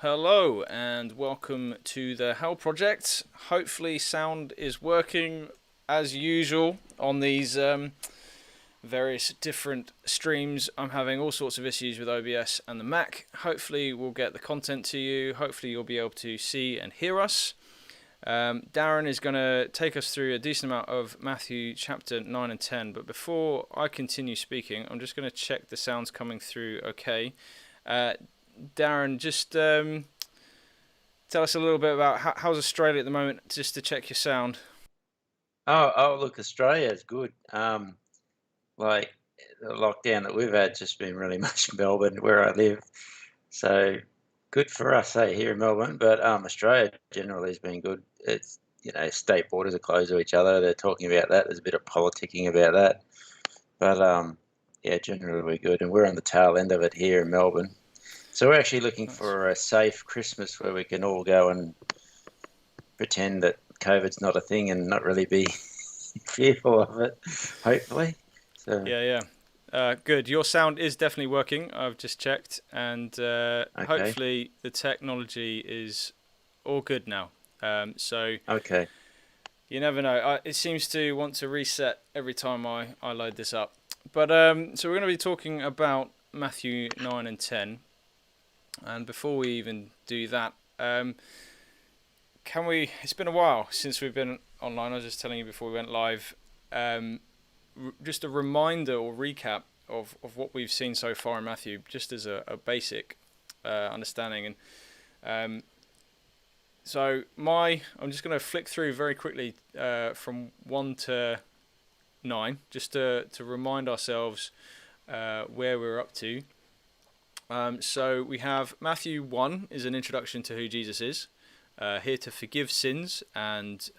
Hello and welcome to the Hell Project. Hopefully sound is working as usual on these various different streams. I'm having all sorts of issues with OBS and the Mac. Hopefully we'll get the content to you. Hopefully you'll be able to see and hear us. Darren is going to take us through a decent amount of Matthew chapter 9 and 10. But before I continue speaking, I'm just going to check the sound's coming through okay. Darren, just tell us a little bit about how's Australia at the moment, just to check your sound. Look, Australia is good. Like the lockdown that we've had just been really much Melbourne, where I live. So good for us, here in Melbourne. But Australia generally has been good. It's state borders are closed to each other. They're talking about that. There's a bit of politicking about that. But yeah, generally we're good, and we're on the tail end of it here in Melbourne. So we're actually looking for a safe Christmas where we can all go and pretend that COVID's not a thing and not really be fearful of it, hopefully. So Yeah. Good. Your sound is definitely working. I've just checked, and okay. hopefully the technology is all good now. So Okay. you never know. It seems to want to reset every time I load this up. But so we're going to be talking about Matthew 9 and 10. And before we even do that, can we? It's been a while since we've been online. I was just telling you before we went live. Just a reminder or recap of what we've seen so far in Matthew, just as a basic understanding. And so I'm just going to flick through very quickly from 1 to 9, just to remind ourselves where we're up to. So we have Matthew 1 is an introduction to who Jesus is, here to forgive sins and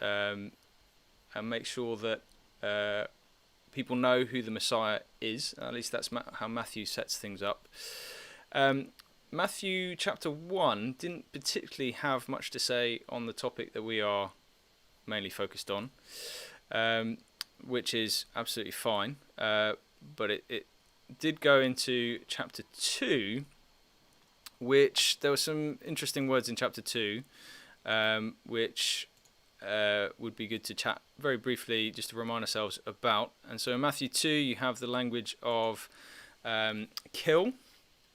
make sure that people know who the Messiah is. At least that's how Matthew sets things up. Matthew chapter 1 didn't particularly have much to say on the topic that we are mainly focused on, which is absolutely fine. But it did go into chapter 2, which there were some interesting words in chapter 2, which would be good to chat very briefly just to remind ourselves about. And so in Matthew 2 you have the language of kill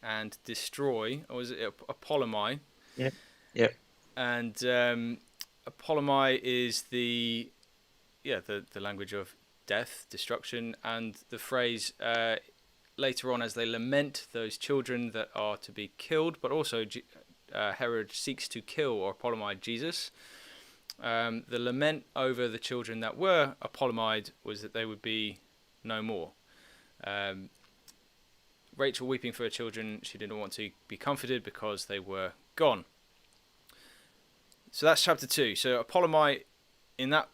and destroy, or is it apolomai? Yep. And apolomai is the language of death, destruction, and the phrase later on as they lament those children that are to be killed, but also Herod seeks to kill or apolomai Jesus. The lament over the children that were apolomied was that they would be no more. Rachel weeping for her children, she didn't want to be comforted because they were gone. So that's chapter 2. So apolomai in that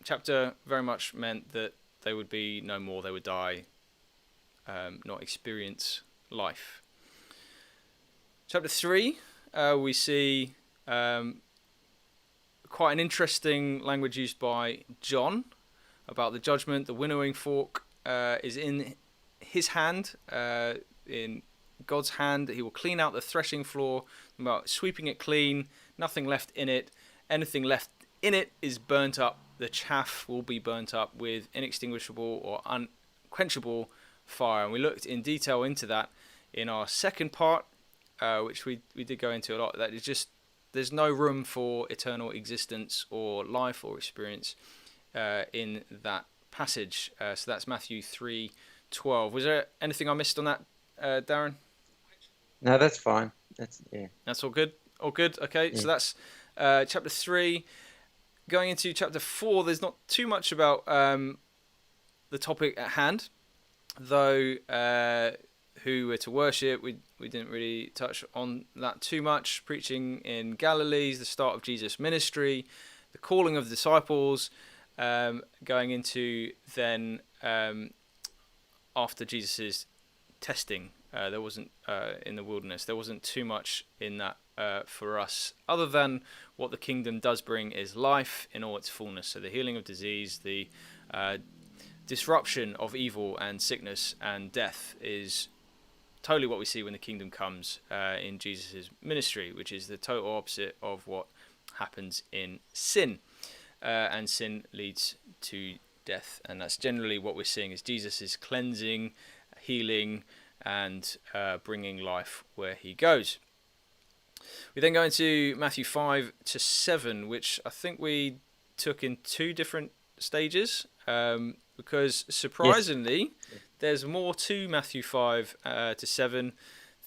chapter very much meant that they would be no more, they would die, not experience life. Chapter 3, we see quite an interesting language used by John about the judgment. The winnowing fork is in his hand, in God's hand. He will clean out the threshing floor, about sweeping it clean, nothing left in it. Anything left in it is burnt up. The chaff will be burnt up with inextinguishable or unquenchable fire. And we looked in detail into that in our second part, which we did go into a lot. That is just, there's no room for eternal existence or life or experience in that passage. So that's Matthew 3:12. Was there anything I missed on that, Darren? No, that's fine. That's all good. All good. Okay, Yeah. So that's chapter 3. Going into chapter 4, there's not too much about the topic at hand, though. Who were to worship, we didn't really touch on that too much. Preaching in Galilee is the start of Jesus' ministry, the calling of the disciples, going into then after Jesus' testing. There wasn't in the wilderness. There wasn't too much in that for us, other than what the kingdom does bring is life in all its fullness. So the healing of disease, the disruption of evil and sickness and death is totally what we see when the kingdom comes in Jesus' ministry, which is the total opposite of what happens in sin. And sin leads to death. And that's generally what we're seeing is Jesus is cleansing, healing, and bringing life where he goes. We then go into Matthew 5 to 7, which I think we took in two different stages, because surprisingly, yes. there's more to Matthew 5 to 7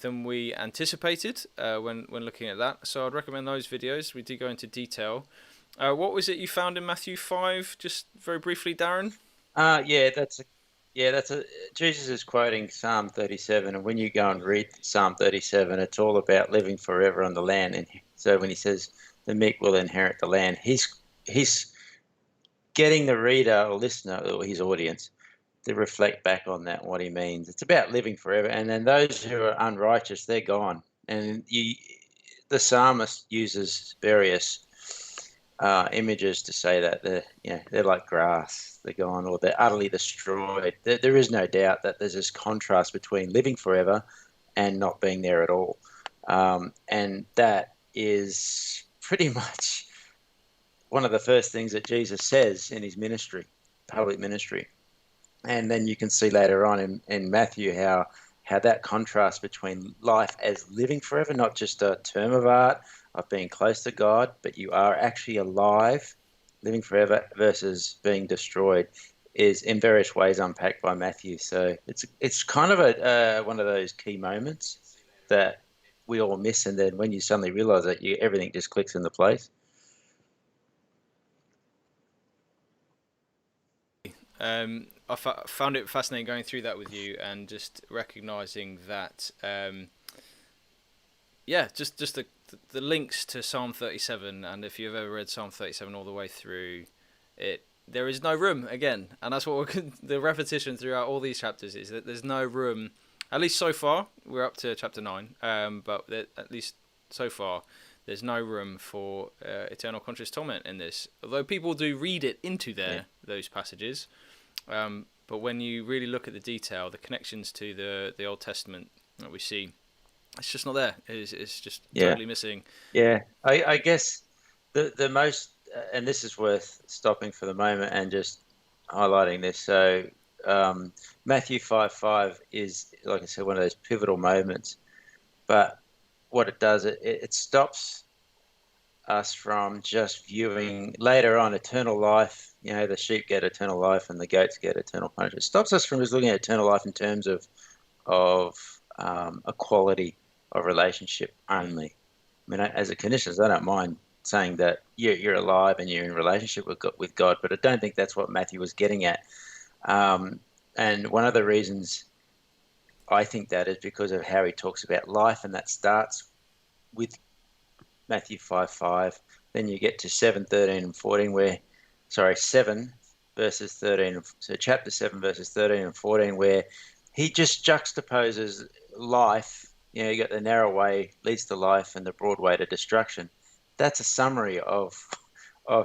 than we anticipated when looking at that. So I'd recommend those videos. We do go into detail. What was it you found in Matthew 5, just very briefly, Darren? That's a Jesus is quoting Psalm 37, and when you go and read Psalm 37, it's all about living forever on the land. And so when he says the meek will inherit the land, he's getting the reader or listener or his audience to reflect back on that, what he means. It's about living forever, and then those who are unrighteous, they're gone. And the psalmist uses various images to say that they're like grass, they're gone, or they're utterly destroyed. There is no doubt that there's this contrast between living forever and not being there at all, and that is pretty much one of the first things that Jesus says in his ministry, public ministry. And then you can see later on in Matthew how that contrast between life as living forever, not just a term of art of being close to God, but you are actually alive, living forever, versus being destroyed, is in various ways unpacked by Matthew. So it's kind of one of those key moments that we all miss, and then when you suddenly realize that, everything just clicks into place. I found it fascinating going through that with you and just recognizing that, just the links to Psalm 37. And if you've ever read Psalm 37 all the way through it, there is no room again. And that's what the repetition throughout all these chapters is, that there's no room, at least so far. We're up to chapter 9, but at least so far, there's no room for eternal conscious torment in this. Although people do read it into those passages. But when you really look at the detail, the connections to the Old Testament that we see, it's just not there. It's just totally missing. Yeah, I guess the most, and this is worth stopping for the moment and just highlighting this. So Matthew 5:5 is, like I said, one of those pivotal moments. But what it does, it stops us from just viewing later on eternal life. The sheep get eternal life and the goats get eternal punishment. It stops us from just looking at eternal life in terms of a quality of relationship only. I mean, as a clinician, I don't mind saying that you're alive and you're in relationship with God, but I don't think that's what Matthew was getting at. And one of the reasons I think that is because of how he talks about life, and that starts with Matthew 5:5. Then you get to 7:13 and 14, 7 verses 13. So chapter 7 verses 13 and 14, where he just juxtaposes life. You got the narrow way leads to life and the broad way to destruction. That's a summary of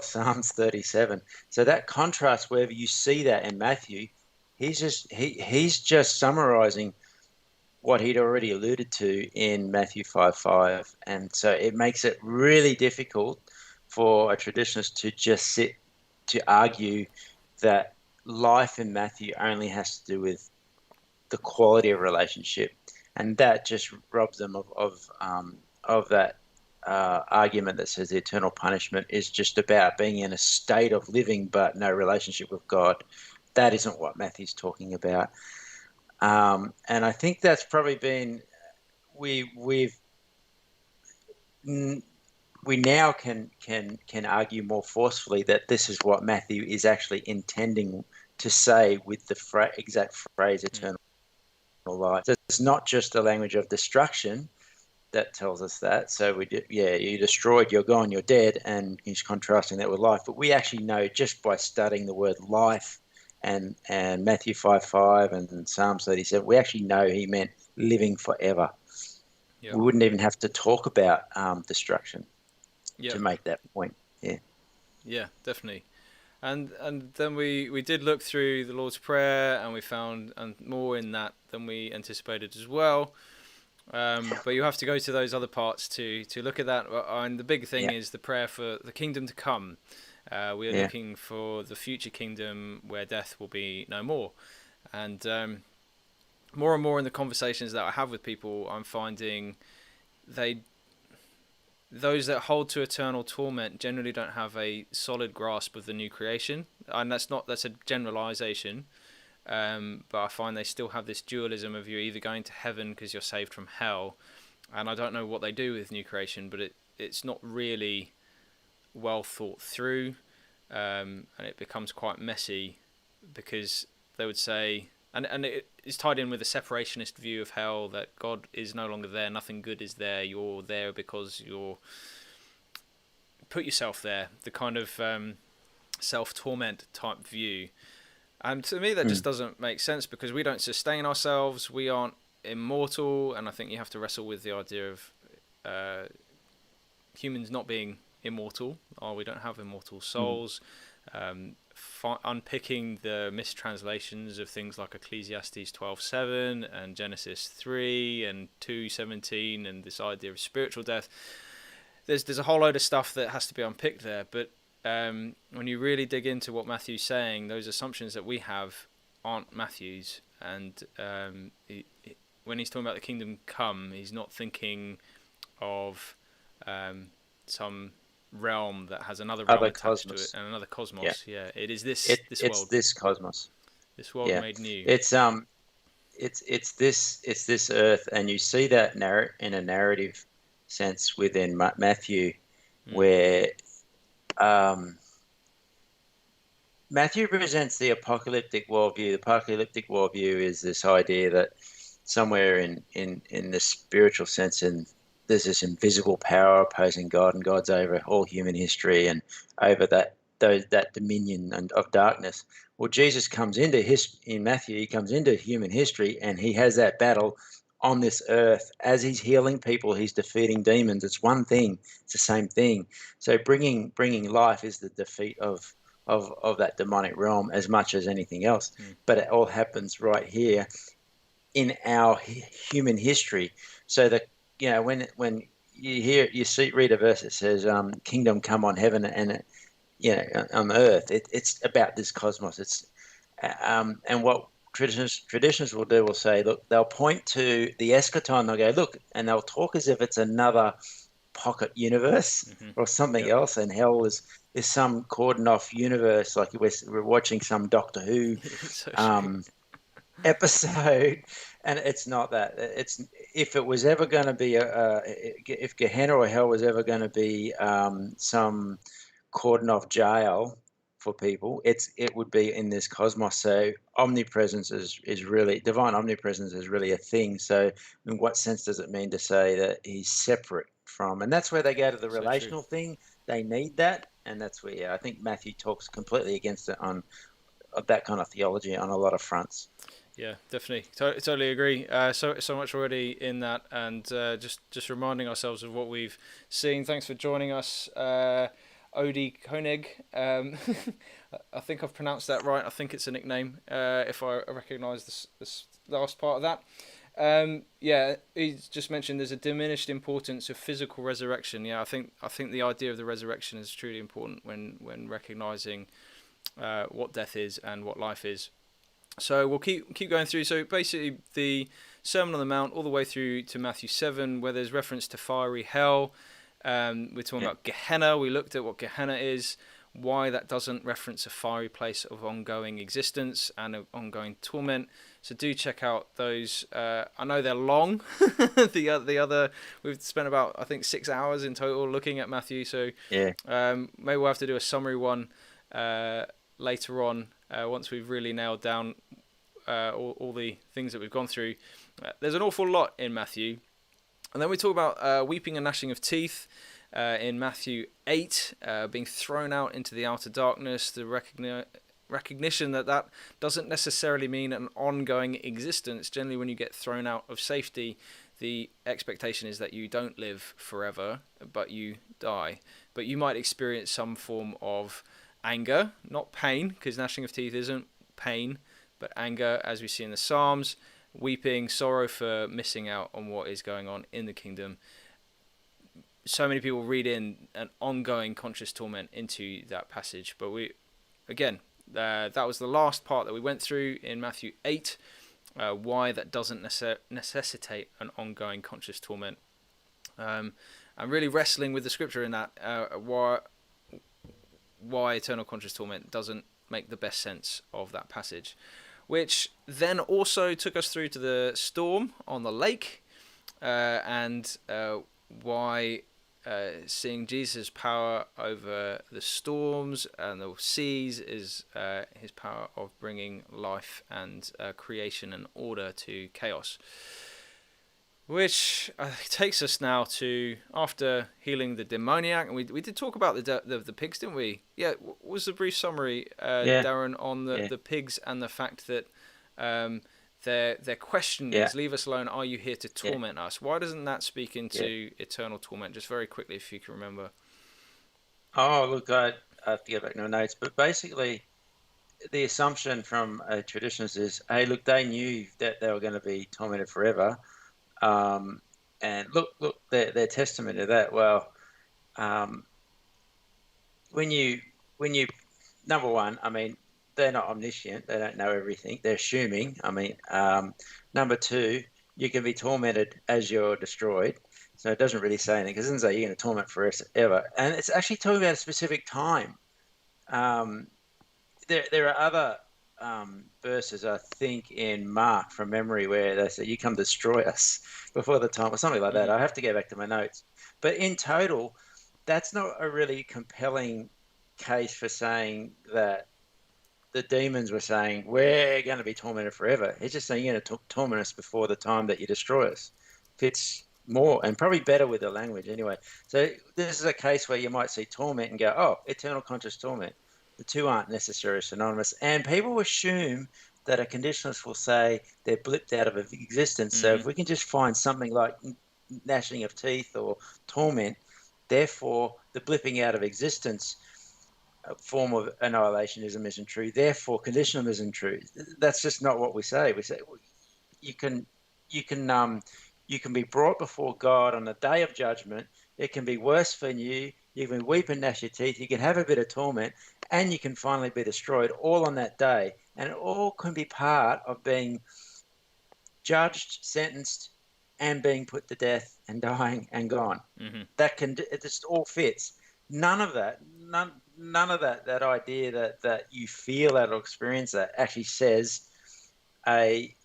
Psalms 37. So that contrast, wherever you see that in Matthew, he's just summarizing what he'd already alluded to in Matthew 5:5. And so it makes it really difficult for a traditionalist to just sit to argue that life in Matthew only has to do with the quality of relationship, and that just robs them of that argument that says the eternal punishment is just about being in a state of living but no relationship with God. That isn't what Matthew's talking about. And I think that's probably been we now can argue more forcefully that this is what Matthew is actually intending to say with the exact phrase eternal life. So it's not just a language of destruction that tells us that. So you're destroyed, you're gone, you're dead, and he's contrasting that with life. But we actually know just by studying the word life and Matthew 5:5 and Psalms 37, we actually know he meant living forever. Yep. We wouldn't even have to talk about destruction to make that point. Yeah, definitely. And then we did look through the Lord's Prayer, and we found and more in that than we anticipated as well. But you have to go to those other parts to look at that. And the big thing Yeah. is the prayer for the kingdom to come. We are Yeah. looking for the future kingdom where death will be no more. And more and more in the conversations that I have with people, I'm finding those that hold to eternal torment generally don't have a solid grasp of the new creation. And that's a generalization. But I find they still have this dualism of you're either going to heaven because you're saved from hell, and I don't know what they do with new creation, but it's not really well thought through, and it becomes quite messy because they would say, and it is tied in with a separationist view of hell, that God is no longer there, nothing good is there, you're there because you're put yourself there, the kind of self-torment type view. And to me, that just doesn't make sense because we don't sustain ourselves. We aren't immortal. And I think you have to wrestle with the idea of humans not being immortal. We don't have immortal souls. Unpicking the mistranslations of things like Ecclesiastes 12:7 and Genesis 3 and 2:17 and this idea of spiritual death. There's a whole load of stuff that has to be unpicked there. But when you really dig into what Matthew's saying, those assumptions that we have aren't Matthew's. And when he's talking about the kingdom come, he's not thinking of some realm that has another realm attached to it and another cosmos. Yeah, it is this world. It's this cosmos. This world made new. It's this earth, and you see that in a narrative sense within Matthew, where Matthew presents the apocalyptic worldview. The apocalyptic worldview is this idea that somewhere in the spiritual sense, and there's this invisible power opposing God, and God's over all human history and over that dominion of darkness. Well, Jesus comes in Matthew, he comes into human history, and he has that battle on this earth as he's healing people. He's defeating demons. It's one thing. It's the same thing. So bringing life is the defeat of that demonic realm as much as anything else. But it all happens right here in our human history. So that when you read a verse that says kingdom come on heaven and on earth, it's about this cosmos. It's and what traditions will say, look, they'll point to the eschaton, they'll go, look, and they'll talk as if it's another pocket universe or something else, and hell is some cordoned off universe, like we're watching some Doctor Who episode, and it's not that. It's if it was ever going to be if Gehenna or hell was ever going to be some cordoned off jail for people, it would be in this cosmos. So omnipresence is really, divine omnipresence is really a thing. So in what sense does it mean to say that he's separate from? And that's where they go to the relational thing. They need that, and that's where I think Matthew talks completely against it on that kind of theology on a lot of fronts. Yeah, definitely. Totally agree. So much already in that, and just reminding ourselves of what we've seen. Thanks for joining us, Odie Koenig. I think I've pronounced that right. I think it's a nickname, if I recognise this last part of that. He's just mentioned there's a diminished importance of physical resurrection. Yeah, I think the idea of the resurrection is truly important when recognising what death is and what life is. So we'll keep going through. So basically, the Sermon on the Mount all the way through to Matthew 7, where there's reference to fiery hell. We're talking about Gehenna. We looked at what Gehenna is, why that doesn't reference a fiery place of ongoing existence and of ongoing torment. So do check out those. I know they're long. the other we've spent about, I think, 6 hours in total looking at Matthew. So maybe we'll have to do a summary one later on once we've really nailed down all the things that we've gone through. There's an awful lot in Matthew. And then we talk about weeping and gnashing of teeth in Matthew 8, being thrown out into the outer darkness, the recognition that doesn't necessarily mean an ongoing existence. Generally, when you get thrown out of safety, the expectation is that you don't live forever, but you die. But you might experience some form of anger, not pain, because gnashing of teeth isn't pain, but anger, as we see in the Psalms, weeping, sorrow for missing out on what is going on in the kingdom. So many people read in an ongoing conscious torment into that passage, but that was the last part that we went through in Matthew 8, why that doesn't necessitate an ongoing conscious torment. I'm really wrestling with the scripture in that, why eternal conscious torment doesn't make the best sense of that passage, which then also took us through to the storm on the lake, and why seeing Jesus' power over the storms and the seas is his power of bringing life and creation and order to chaos. Which takes us now to, after healing the demoniac, and we did talk about the pigs, didn't we? Yeah, what was the brief summary, Darren, on the pigs and the fact that their question is, leave us alone, are you here to torment us? Why doesn't that speak into eternal torment? Just very quickly, if you can remember. Oh, look, I have to go back to my notes, but basically the assumption from traditionalists is, hey, look, they knew that they were going to be tormented forever. And look, their testament to that. Well, when you number one, I mean, they're not omniscient; they don't know everything. They're assuming. I mean, number two, you can be tormented as you're destroyed. So it doesn't really say anything, because it doesn't say you're going to torment forever, and it's actually talking about a specific time. There are other verses, I think, in Mark from memory, where they say, you come destroy us before the time, or something like that. I have to go back to my notes. But in total, that's not a really compelling case for saying that the demons were saying, we're going to be tormented forever. It's just saying you're going to torment us before the time that you destroy us. Fits more and probably better with the language anyway. So this is a case where you might see torment and go, oh, eternal conscious torment. The two aren't necessarily synonymous. And people assume that a conditionalist will say they're blipped out of existence. So if we can just find something like gnashing of teeth or torment, therefore the blipping out of existence form of annihilationism isn't true. Therefore conditionalism isn't true. That's just not what we say. We say you can be brought before God on the day of judgment. It can be worse for you. You can weep and gnash your teeth. You can have a bit of torment, and you can finally be destroyed, all on that day. And it all can be part of being judged, sentenced, and being put to death and dying and gone. It just all fits. None of that idea that you feel that or experience that actually says it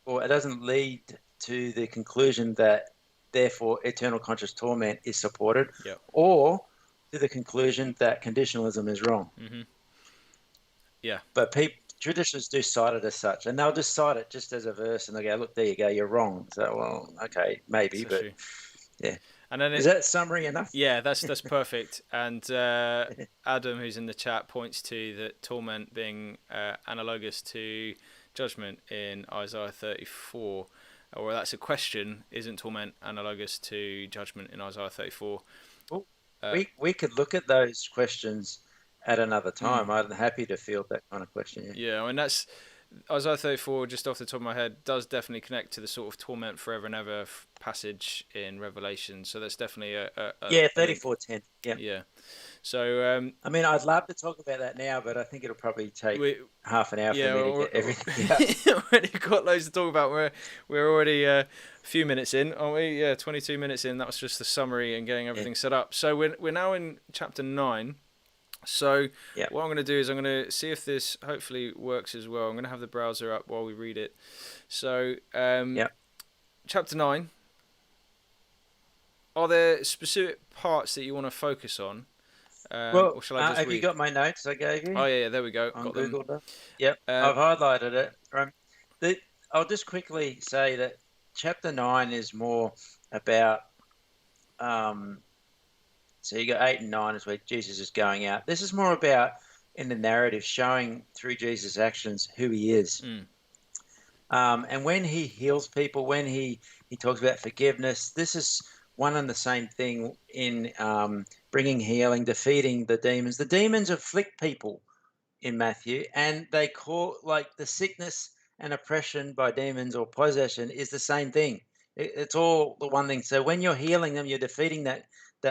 doesn't lead to the conclusion that therefore eternal conscious torment is supported, or to the conclusion that conditionalism is wrong. But traditionalists do cite it as such, and they'll just cite it just as a verse, and they go, look, there you go, you're wrong. So, well, okay, maybe, but true. Yeah. And then is that summary enough? Yeah, that's perfect. And Adam, who's in the chat, points to that torment being analogous to judgment in Isaiah 34. Or that's a question, isn't torment analogous to judgment in Isaiah 34? Well, we could look at those questions at another time. I'm happy to field that kind of question. Yeah, I mean, that's Isaiah 34, just off the top of my head, does definitely connect to the sort of torment forever and ever passage in Revelation. So that's definitely a 34:10. Yeah. So I mean, I'd love to talk about that now, but I think it'll probably take half an hour for me to get everything out. Already got loads to talk about. We're already a few minutes in, aren't we? Yeah, 22 minutes in. That was just the summary and getting everything set up. So we're now in chapter 9. So what I'm going to do is I'm going to see if this hopefully works as well. I'm going to have the browser up while we read it. So chapter 9. Are there specific parts that you want to focus on? Or shall I just have read? You got my notes I gave you? Oh yeah, there we go. On Google. Yep, I've highlighted it. I'll just quickly say that chapter 9 is more about. So you got 8 and 9 is where Jesus is going out. This is more about, in the narrative, showing through Jesus' actions who he is. And when he heals people, when he talks about forgiveness, this is one and the same thing in bringing healing, defeating the demons. The demons afflict people in Matthew, and they call, like, the sickness and oppression by demons or possession is the same thing. It's all the one thing. So when you're healing them, you're defeating that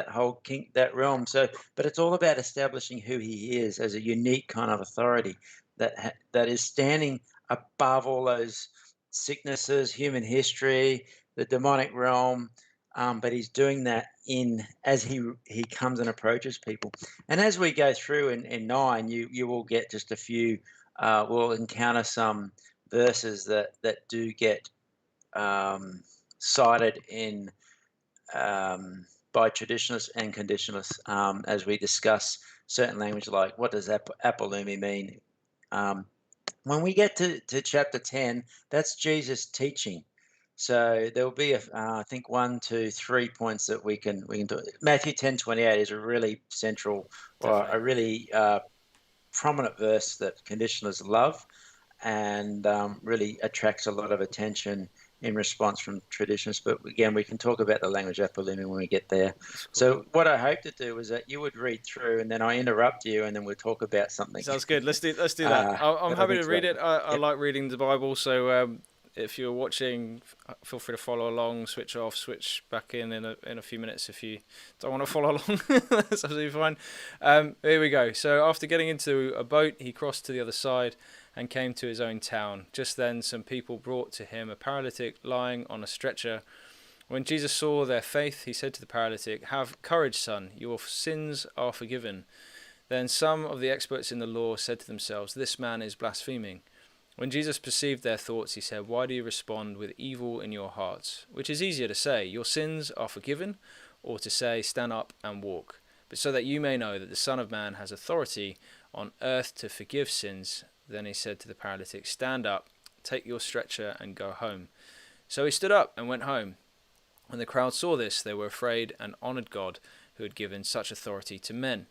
whole that realm. So, but it's all about establishing who he is as a unique kind of authority that is standing above all those sicknesses, human history, the demonic realm. But he's doing that as he comes and approaches people. And as we go through in 9, you will get just a few. We'll encounter some verses that do get cited in by traditionalists and conditionalists as we discuss certain language, like what does apolumi mean. When we get to chapter 10, that's Jesus teaching. So there will be, I think, 1, 2, 3 points that we can do. Matthew 10:28 is a really central, or Definitely. a really prominent verse that conditionalists love, and really attracts a lot of attention in response from traditionalists. But again, we can talk about the language apolumi when we get there. That's cool. So what I hope to do is that you would read through, and then I interrupt you, and then we'll talk about something. Sounds good. Let's do that. I'm That I happy think to is read it. relevant. I Yep. like reading the Bible, so if you're watching, feel free to follow along. Switch off, switch back in a few minutes if you don't want to follow along. That's absolutely fine. Here we go. So after getting into a boat, he crossed to the other side and came to his own town. Just then, some people brought to him a paralytic lying on a stretcher. When Jesus saw their faith, he said to the paralytic, "Have courage, son. Your sins are forgiven." Then some of the experts in the law said to themselves, "This man is blaspheming." When Jesus perceived their thoughts, he said, "Why do you respond with evil in your hearts? Which is easier to say, 'Your sins are forgiven,' or to say, 'Stand up and walk'? But so that you may know that the Son of Man has authority on earth to forgive sins." Then he said to the paralytic, "Stand up, take your stretcher and go home." So he stood up and went home. When the crowd saw this, they were afraid and honoured God, who had given such authority to men.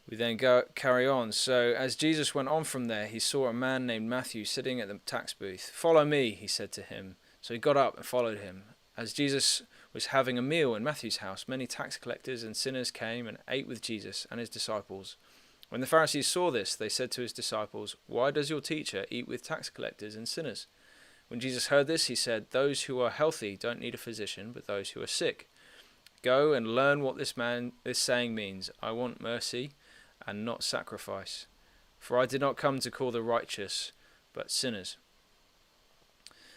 We then carry on. So as Jesus went on from there, he saw a man named Matthew sitting at the tax booth. "Follow me," he said to him. So he got up and followed him. As Jesus was having a meal in Matthew's house, many tax collectors and sinners came and ate with Jesus and his disciples. When the Pharisees saw this, they said to his disciples, "Why does your teacher eat with tax collectors and sinners?" When Jesus heard this, he said, "Those who are healthy don't need a physician, but those who are sick. Go and learn what this saying means. I want mercy and not sacrifice. For I did not come to call the righteous, but sinners."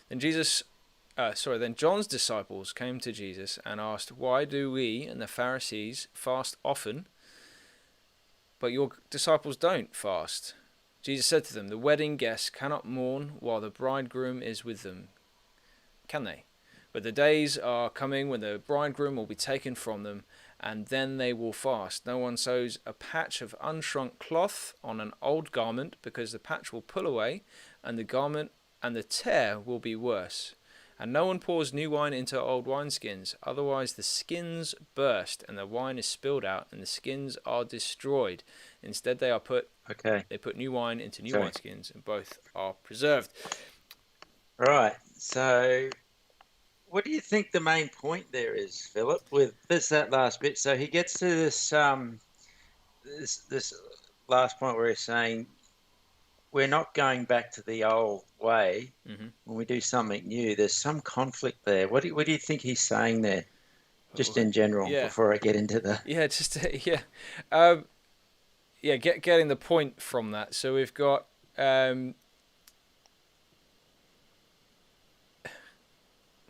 Then John's disciples came to Jesus and asked, "Why do we and the Pharisees fast often, but your disciples don't fast?" Jesus said to them, "The wedding guests cannot mourn while the bridegroom is with them, can they? But the days are coming when the bridegroom will be taken from them, and then they will fast. No one sews a patch of unshrunk cloth on an old garment, because the patch will pull away, and the garment and the tear will be worse. And no one pours new wine into old wineskins, otherwise the skins burst, and the wine is spilled out, and the skins are destroyed. Instead they put new wine into new wineskins, and both are preserved." Right. So what do you think the main point there is, Philip, with that last bit? So he gets to this last point where he's saying we're not going back to the old way. When we do something new, there's some conflict there. What do you think he's saying there, just in general, before I get into the... Getting the point from that. So we've got my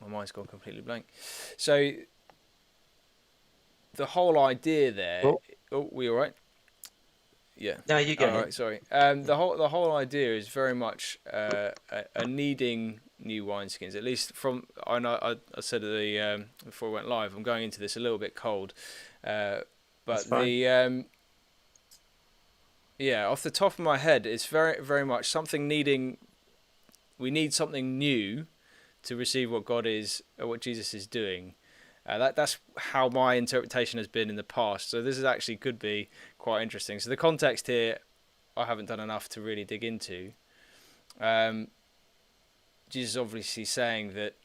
mind's gone completely blank. So the whole idea there. Oh, we all right? Yeah. No, you go ahead. Right, sorry. The whole idea is very much a needing new wineskins. At least from I know I said before we went live, I'm going into this a little bit cold, but the off the top of my head, it's very very much something needing. We need something new to receive what what Jesus is doing. That's how my interpretation has been in the past. So this is actually could be quite interesting. So the context here, I haven't done enough to really dig into. Jesus is obviously saying that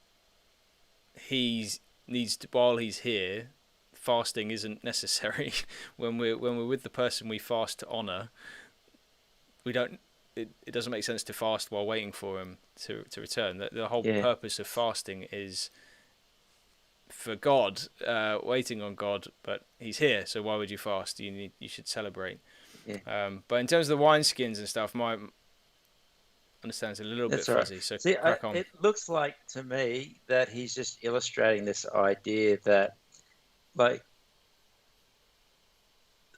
he's needs to, while he's here, fasting isn't necessary. When we're with the person we fast to honor, we don't. It doesn't make sense to fast while waiting for him to return. The whole Yeah. purpose of fasting is for God, waiting on God, but he's here, so why would you fast? You should celebrate. Yeah. But in terms of the wineskins and stuff, my understanding's a little bit That's all right. fuzzy, so See, crack on. it looks like to me that he's just illustrating this idea that, like,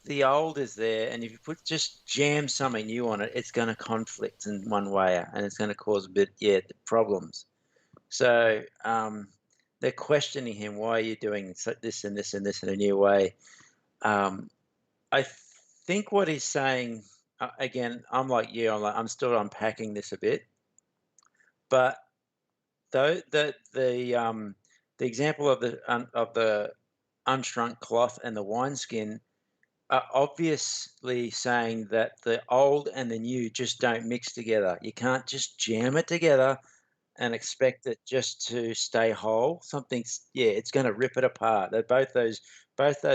the old is there, and if you just jam something new on it, it's going to conflict in one way, and it's going to cause a bit, problems. So they're questioning him. Why are you doing this and this and this in a new way? I think what he's saying, again, I'm like you. I'm still unpacking this a bit, but though the example of the unshrunk cloth and the wineskin are obviously saying that the old and the new just don't mix together. You can't just jam it together and expect it just to stay whole. It's going to rip it apart. Both those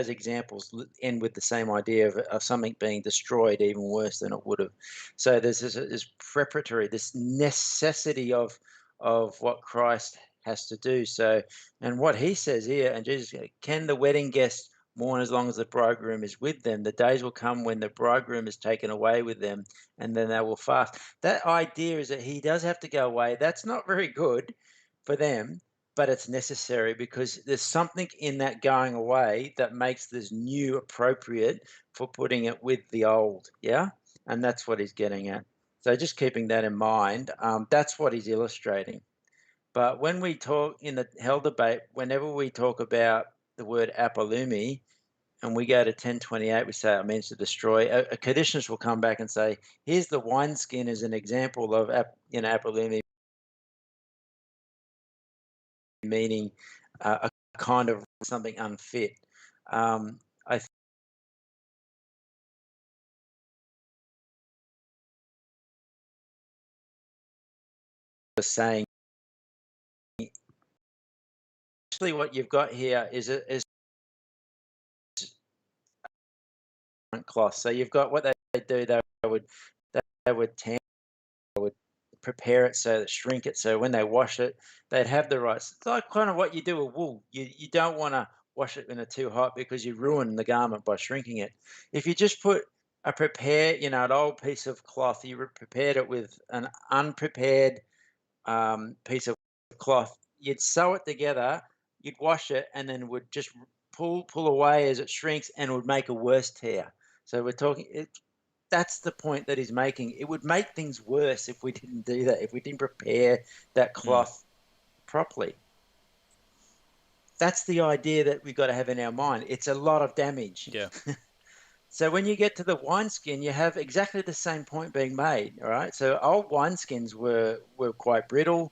examples end with the same idea of something being destroyed even worse than it would have. So there's this preparatory, this necessity of what Christ has to do. So, and what he says here, and Jesus, can the wedding guests mourn as long as the bridegroom is with them? The days will come when the bridegroom is taken away with them, and then they will fast. That idea is that he does have to go away. That's not very good for them, but it's necessary because there's something in that going away that makes this new appropriate for putting it with the old. Yeah. And that's what he's getting at. So just keeping that in mind, that's what he's illustrating. But when we talk in the hell debate, whenever we talk about the word apolumi, and we go to 1028, we say it means to destroy. A caduceus will come back and say, here's the wineskin as an example of apolumi, meaning a kind of something unfit. I was saying, actually, what you've got here is cloth. So you've got what they do. They would tan, would prepare it so that shrink it. So when they wash it, they'd have the rights. It's like kind of what you do with wool. You don't want to wash it when it's too hot because you ruin the garment by shrinking it. If you just put an old piece of cloth, you prepared it with an unprepared piece of cloth, you'd sew it together, you'd wash it, and then would just pull away as it shrinks, and it would make a worse tear. So we're talking. That's the point that he's making. It would make things worse if we didn't do that. If we didn't prepare that cloth properly. That's the idea that we've got to have in our mind. It's a lot of damage. Yeah. So when you get to the wineskin, you have exactly the same point being made. All right. So old wineskins were quite brittle.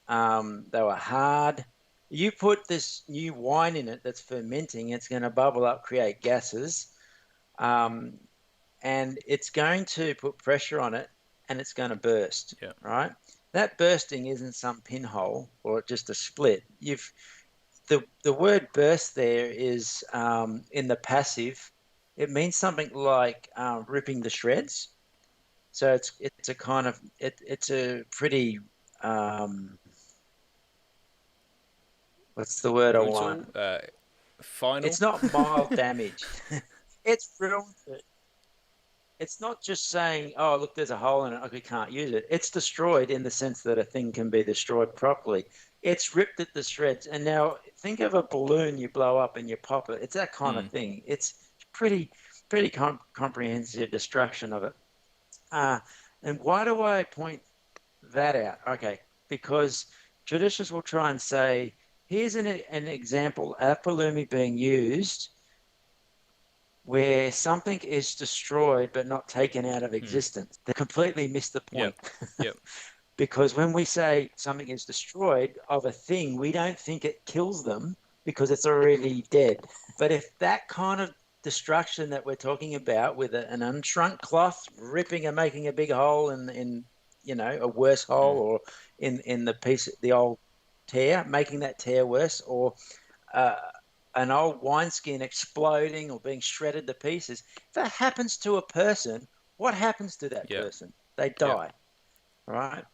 They were hard. You put this new wine in it that's fermenting, it's going to bubble up, create gases, and it's going to put pressure on it, and it's going to burst. Yeah. Right. That bursting isn't some pinhole or just a split. The word burst there is in the passive. It means something like ripping the shreds. So it's a kind of it's a pretty what's the word I Brutal. want? Final. It's not mild damage. It's real. It's not just saying, "Oh, look, there's a hole in it. We can't use it." It's destroyed in the sense that a thing can be destroyed properly. It's ripped at the shreds. And now think of a balloon you blow up and you pop it. It's that kind of thing. It's pretty comprehensive destruction of it. And why do I point that out? Okay, because traditions will try and say, here's an example, apolumi being used where something is destroyed but not taken out of existence. They completely miss the point. Yep. Because when we say something is destroyed of a thing, we don't think it kills them because it's already dead. But if that kind of destruction that we're talking about with an unshrunk cloth ripping and making a big hole in a worse hole, or in the old tear, making that tear worse, or an old wineskin exploding or being shredded to pieces. If that happens to a person, what happens to that Yeah. person? They Yeah. die, right?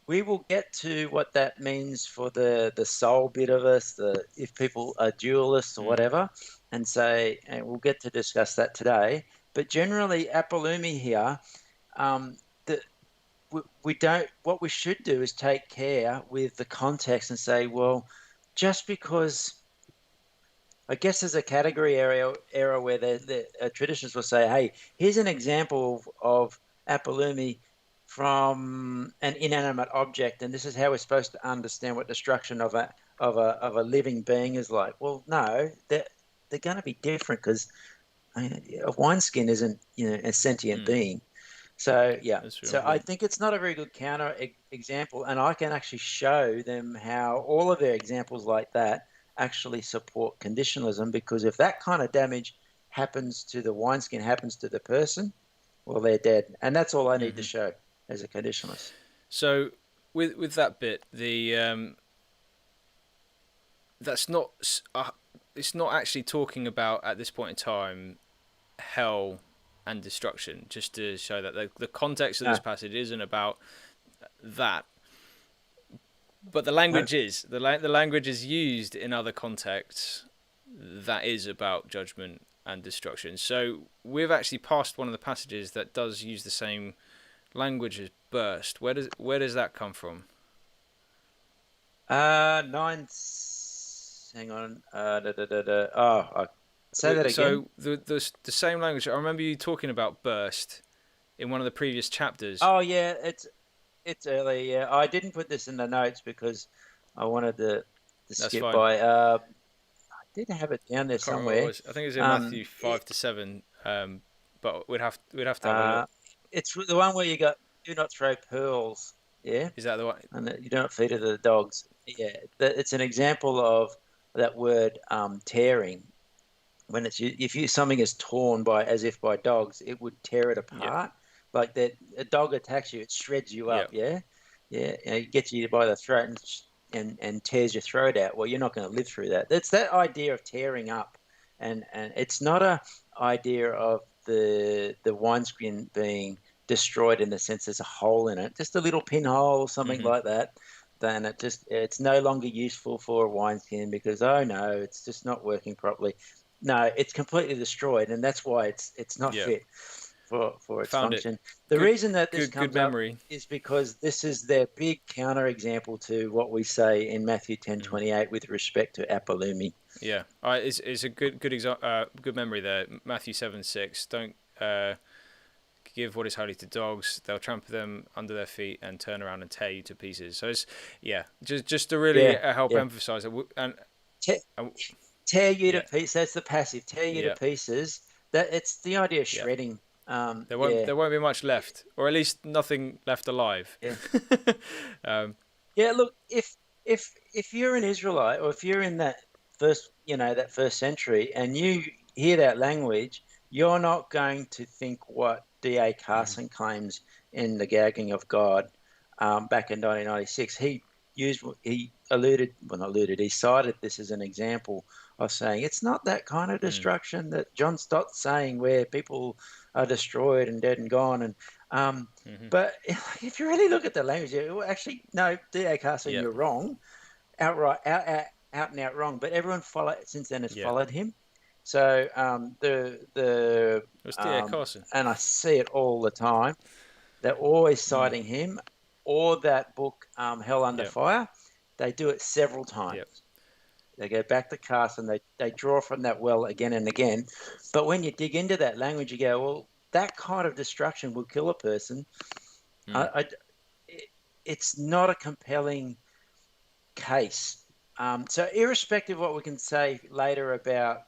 We will get to what that means for the soul bit of us, if people are dualists or whatever, and we'll get to discuss that today. But generally, Apolumi here, the we don't. What we should do is take care with the context and say, well, just because I guess there's a category area where the traditions will say, hey, here's an example of Apolumi from an inanimate object, and this is how we're supposed to understand what destruction of a living being is like. Well, no, they're going to be different because a wineskin isn't a sentient being. So yeah, That's real so I important. think it's not a very good counter example, and I can actually show them how all of their examples like that actually support conditionalism, because if that kind of damage happens to the wineskin, happens to the person, well, they're dead, and that's all I need to show as a conditionalist. So with that bit, that's not it's not actually talking about at this point in time hell and destruction. Just to show that the context of this No, passage isn't about that, but the no. language is the language is used in other contexts that is about judgment and destruction. So we've actually passed one of the passages that does use the same language as burst. Where does that come from? Nine. Hang on. Oh, say that again. So the same language. I remember you talking about burst in one of the previous chapters. Oh yeah, it's early. Yeah, I didn't put this in the notes because I wanted to That's skip fine. by. I did have it down I there can't remember what it somewhere. was. I think it was in Um, Matthew it, 5 to 7. But we'd have to have a uh, look. it's the one where you got do not throw pearls. Yeah, Is that the one? and you do not feed it to the dogs. Yeah, it's an example of that word tearing. When it's if something is torn by as if by dogs, it would tear it Yeah. apart. Like that, a dog attacks you, it shreds you Yeah. up. Yeah, yeah, it gets you by the throat and tears your throat out. Well, you're not going to live through that. That's that idea of tearing up, and it's not a idea of the wineskin being destroyed in the sense there's a hole in it, just a little pinhole or something Mhm. like that. Then it's no longer useful for a wineskin because oh no, it's just not working properly. No, it's completely destroyed, and that's why it's not Yeah. fit for its Found it. function. The Good. reason that this Good comes up memory. is because this is their big counterexample to what we say in Matthew 10:28 with respect to Apolumi. Yeah. All right. It's a good memory there. Matthew 7:6. Don't give what is holy to dogs. They'll trample them under their feet and turn around and tear you to pieces. So it's just to really Yeah, help yeah. emphasize it. Te- And tear you to yeah. pieces. That's the passive. Tear you to Yeah. pieces. That it's the idea of Yeah. shredding. There won't Yeah, there won't be much left, or at least nothing left alive. yeah. um, Yeah, look, if you're an Israelite or if you're in that that first century and you hear that language, you're not going to think what D.A. Carson claims in The Gagging of God back in 1996. He alluded, well, not alluded, he cited this as an example of saying it's not that kind of destruction that John Stott's saying where people are destroyed and dead and gone. And but if you really look at the language, actually, no, D.A. Carson, yeah. you're wrong, out and out wrong. But everyone since then has Yeah. followed him. So It's D.A. Carson. and I see it all the time. They're always citing him or that book, Hell Under Yeah. Fire. They do it several Yeah. times. They go back to Carson. They draw from that well again and again. But when you dig into that language, you go, well, that kind of destruction will kill a person. I, it's not a compelling case. So irrespective of what we can say later about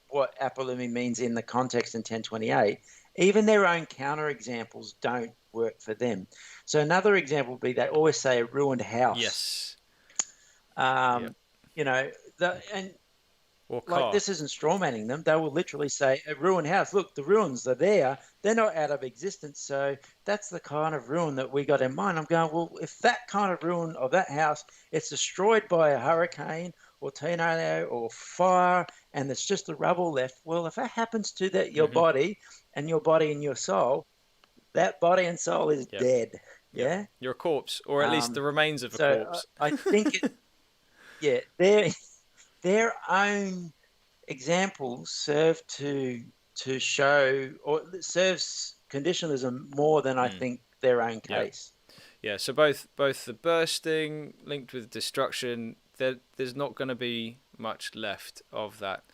what Apolumi means in the context in 1028, even their own counterexamples don't work for them. So another example would be they always say a ruined house. Yes. Yeah. Um, and Or like car. this isn't strawmanning them. They will literally say a ruined house. Look, the ruins are there. They're not out of existence. So that's the kind of ruin that we got in mind. I'm going, well, if that kind of ruin of that house, it's destroyed by a hurricane tornado or fire, and there's just the rubble left. Well, if that happens to your Mm-hmm. body and your soul, that body and soul is Yep. dead. Yep. Yeah. You're a corpse, or at least the remains of a So corpse. I think yeah, their own examples serve to show, or serves conditionalism more than I think their own Yeah. case. Yeah. So both the bursting linked with destruction, there's not going to be much left of that.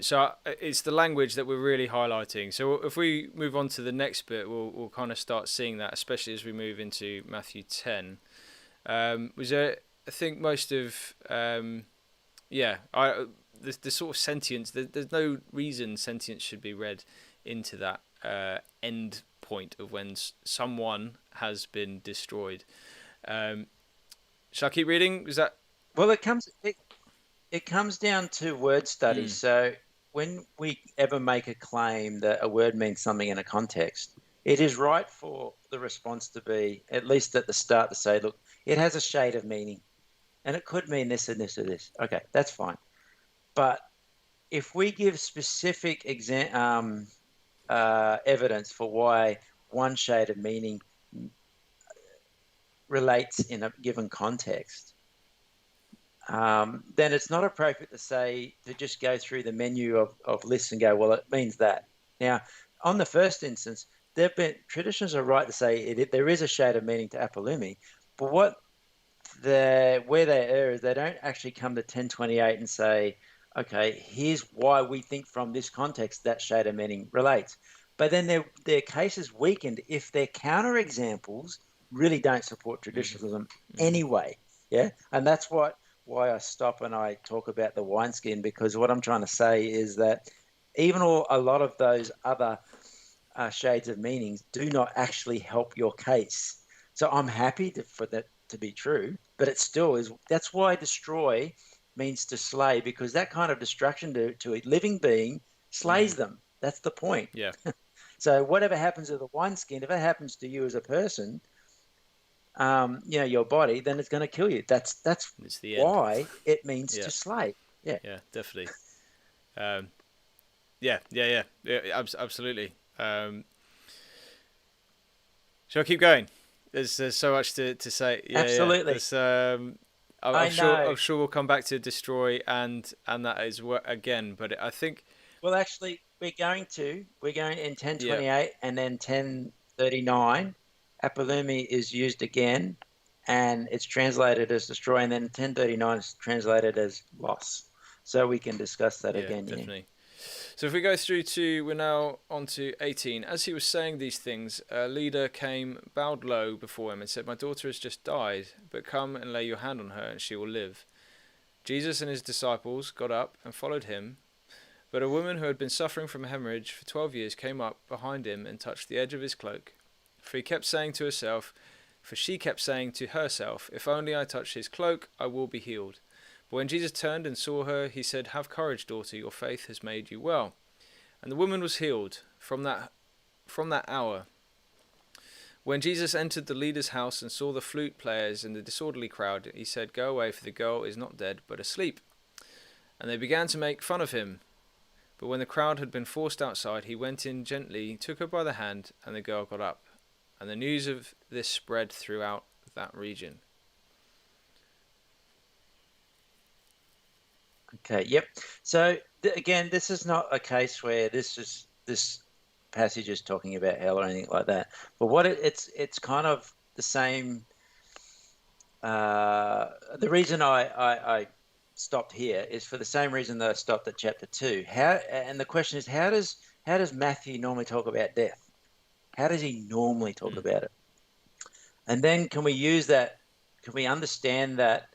So it's the language that we're really highlighting. So if we move on to the next bit, we'll kind of start seeing that, especially as we move into Matthew 10. Was there, I think most of the sort of sentience. There's no reason sentience should be read into that end point of when someone has been destroyed. Shall I keep reading? Is that? Well, it comes down to word studies. So when we ever make a claim that a word means something in a context, it is right for the response to be, at least at the start, to say, look, it has a shade of meaning, and it could mean this and this or this. Okay, that's fine. But if we give specific evidence for why one shade of meaning relates in a given context, then it's not appropriate to just go through the menu of lists and go, well, it means that. Now, on the first instance, traditions are right to say there is a shade of meaning to apolumi, but where they err is they don't actually come to 1028 and say, okay, here's why we think from this context that shade of meaning relates. But then their case is weakened if their counterexamples really don't support traditionalism anyway. Yeah, and that's why I stop and I talk about the wineskin, because what I'm trying to say is that even a lot of those other shades of meanings do not actually help your case. So I'm happy for that to be true, but it still is. That's why destroy means to slay, because that kind of destruction to a living being slays them. That's the point. Yeah. So whatever happens to the wineskin, if it happens to you as a person, your body, then it's going to kill you. That's It's the end. why it means Yeah. to slay. Yeah. Yeah. Definitely. Um, yeah. Absolutely. Shall I keep going? There's so much to say. Yeah. Absolutely. There's I know. I'm sure we'll come back to destroy and that is again. But I think Well, actually, we're going in yeah 1028 and then 1039. Apolumi is used again, and it's translated as destroy, and then 1039 is translated as loss. So we can discuss that yeah again. Yeah. definitely. So if we go through we're now on to 18. As he was saying these things, a leader came, bowed low before him, and said, "My daughter has just died, but come and lay your hand on her, and she will live." Jesus and his disciples got up and followed him. But a woman who had been suffering from a hemorrhage for 12 years came up behind him and touched the edge of his cloak. For she kept saying to herself, "If only I touch his cloak, I will be healed." But when Jesus turned and saw her, he said, "Have courage, daughter, your faith has made you well." And the woman was healed from that hour. When Jesus entered the leader's house and saw the flute players and the disorderly crowd, he said, "Go away, for the girl is not dead, but asleep." And they began to make fun of him. But when the crowd had been forced outside, he went in gently, took her by the hand, and the girl got up. And the news of this spread throughout that region. Okay. Yep. So again, this is not a case where this passage is talking about hell or anything like that. But it's kind of the same. The reason I stopped here is for the same reason that I stopped at chapter 2. And the question is, how does Matthew normally talk about death? How does he normally talk about it? And then can we use that? Can we understand that?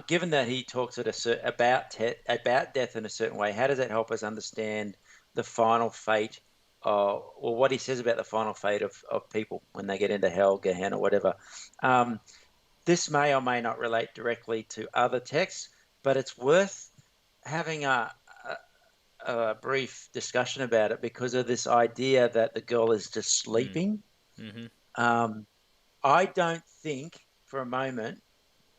Given that he talks about death in a certain way, how does that help us understand the final fate, or what he says about the final fate of people when they get into hell, Gehenna, or whatever? This may or may not relate directly to other texts, but it's worth having a brief discussion about it because of this idea that the girl is just sleeping. Mm-hmm. I don't think for a moment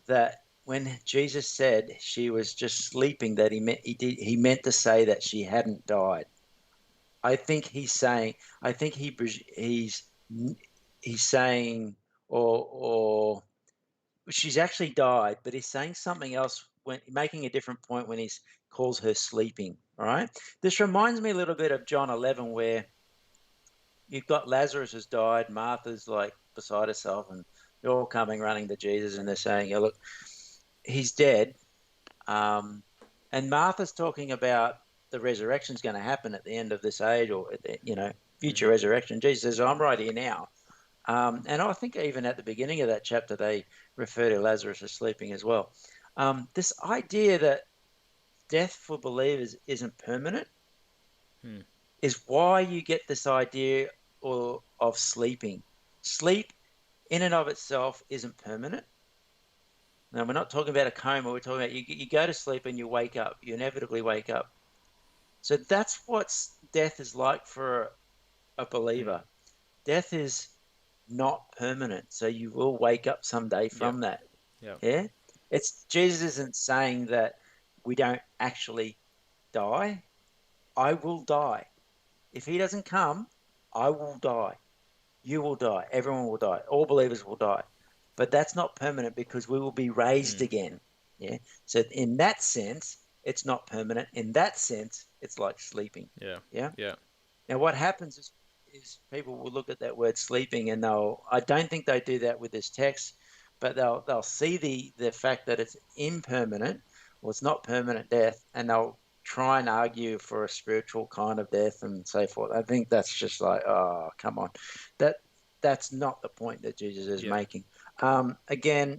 that when Jesus said she was just sleeping, that he meant to say that she hadn't died. I think he's saying, I think he's saying, or she's actually died, but he's saying something else, when making a different point when he calls her sleeping. All right. This reminds me a little bit of John 11, where you've got Lazarus has died, Martha's like beside herself, and they're all coming running to Jesus, and they're saying, "Yeah, look, he's dead." And Martha's talking about the resurrection's going to happen at the end of this age, or future resurrection. Jesus says, "I'm right here now." And I think even at the beginning of that chapter, they refer to Lazarus as sleeping as well. This idea that death for believers isn't permanent is why you get this idea of sleeping. Sleep in and of itself isn't permanent. Now, we're not talking about a coma. We're talking about you go to sleep and you wake up. You inevitably wake up. So that's what death is like for a believer. Death is not permanent. So you will wake up someday from that. Yeah. It's Jesus isn't saying that we don't actually die. I will die. If he doesn't come, I will die. You will die. Everyone will die. All believers will die. But that's not permanent, because we will be raised again. Yeah. So in that sense, it's not permanent. In that sense, it's like sleeping. Yeah. Now, what happens is people will look at that word sleeping, and I don't think they do that with this text, but they'll see the fact that it's impermanent, or it's not permanent death, and they'll try and argue for a spiritual kind of death and so forth. I think that's just like, oh, come on. That's not the point that Jesus is making. Again,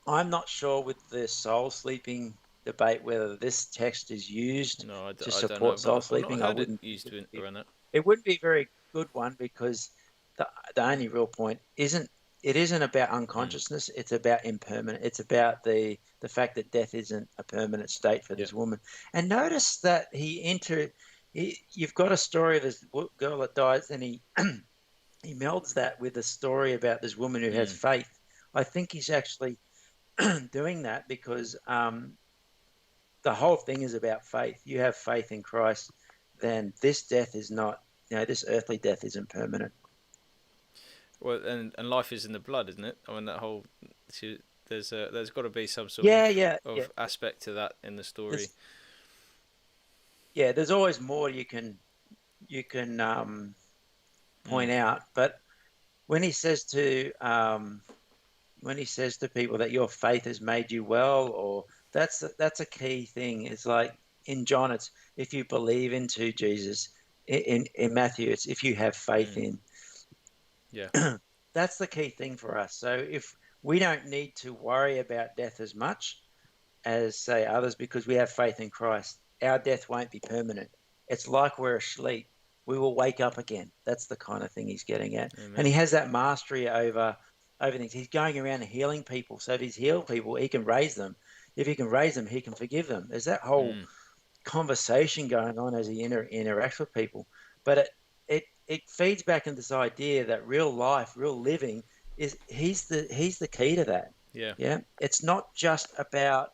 I'm not sure with the soul sleeping debate whether this text is used to I don't know. support I've soul not sleeping. heard it used to around that. It wouldn't be a very good one, because the only real point isn't about unconsciousness. It's about impermanent. It's about the fact that death isn't a permanent state for this woman. And notice that you've got a story of this girl that dies, and he he melds that with a story about this woman who has faith. I think he's actually doing that because the whole thing is about faith. You have faith in Christ, then this death is not, this earthly death isn't permanent. Well, and life is in the blood, isn't it? I mean, that whole there's got to be some sort of aspect to that in the story. There's always more you can point out, but when he says to people that your faith has made you well, or that's a key thing. It's like in John, it's if you believe into Jesus. In Matthew, it's if you have faith in. That's the key thing for us. So if we don't need to worry about death as much as, say, others, because we have faith in Christ, our death won't be permanent. It's like we're asleep. We will wake up again. That's the kind of thing he's getting at. Amen. And he has that mastery over things. He's going around and healing people. So if he's healed people, he can raise them. If he can raise them, he can forgive them. There's that whole conversation going on as he interacts with people. But it feeds back into this idea that real life, real living, is he's the key to that. Yeah. It's not just about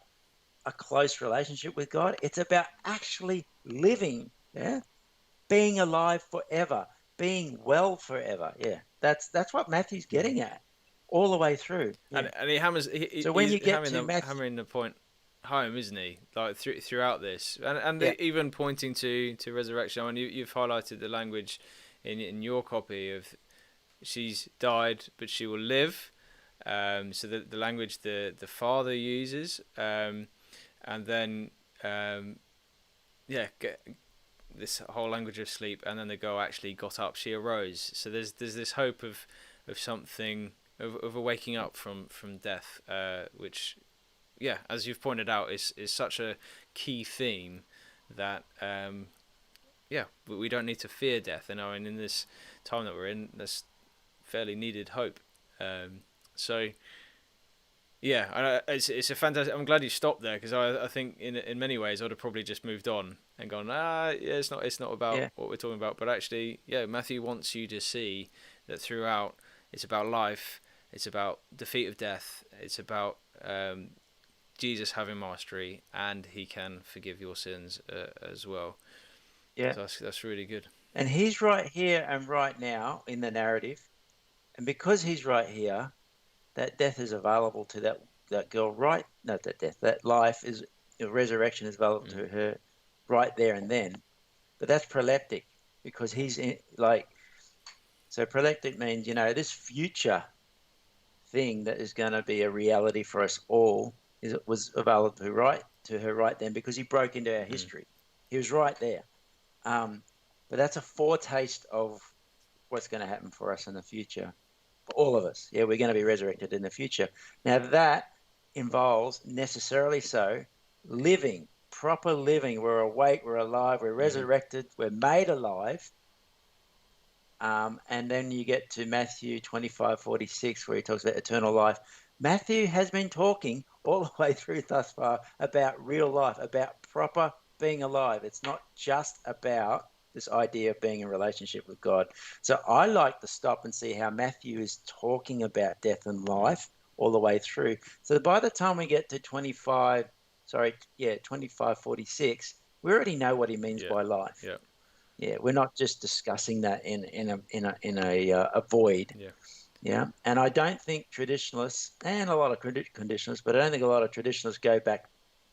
a close relationship with God. It's about actually living. Yeah. Being alive forever, being well forever. Yeah. That's what Matthew's getting at all the way through. Yeah. And he hammers. So when you get hammering the point home, isn't he? Like throughout this, and even pointing to resurrection. I mean, you've highlighted the language in your copy of she's died, but she will live. So the language the Father uses, and then this whole language of sleep, and then the girl actually got up. She arose. So there's this hope of something of a waking up from death, which, as you've pointed out, is such a key theme that we don't need to fear death. And in this time that we're in, that's fairly needed hope. It's a fantastic. I'm glad you stopped there, because I think in many ways I'd have probably just moved on and gone, it's not about what we're talking about. But actually, Matthew wants you to see that throughout it's about life, it's about defeat of death, it's about Jesus having mastery, and he can forgive your sins as well. Yeah. So that's really good. And he's right here and right now in the narrative. And because he's right here, that death is available to that girl right, not that death, that life is, resurrection is available to her right there and then. But that's proleptic because he's in, like, so proleptic means, this future thing that is going to be a reality for us all was available to her right then because he broke into our history. He was right there. But that's a foretaste of what's going to happen for us in the future, for all of us. Yeah, we're going to be resurrected in the future. Now that involves necessarily so living, proper living. We're awake, we're alive, we're resurrected, we're made alive. And then you get to Matthew 25:46, where he talks about eternal life. Matthew has been talking all the way through thus far about real life, about proper being alive. It's not just about this idea of being in relationship with God. So I like to stop and see how Matthew is talking about death and life all the way through. So by the time we get to 25:46, we already know what he means by life. Yeah. Yeah, we're not just discussing that in a void. Yeah. Yeah, and I don't think traditionalists, and a lot of conditionalists, but I don't think a lot of traditionalists go back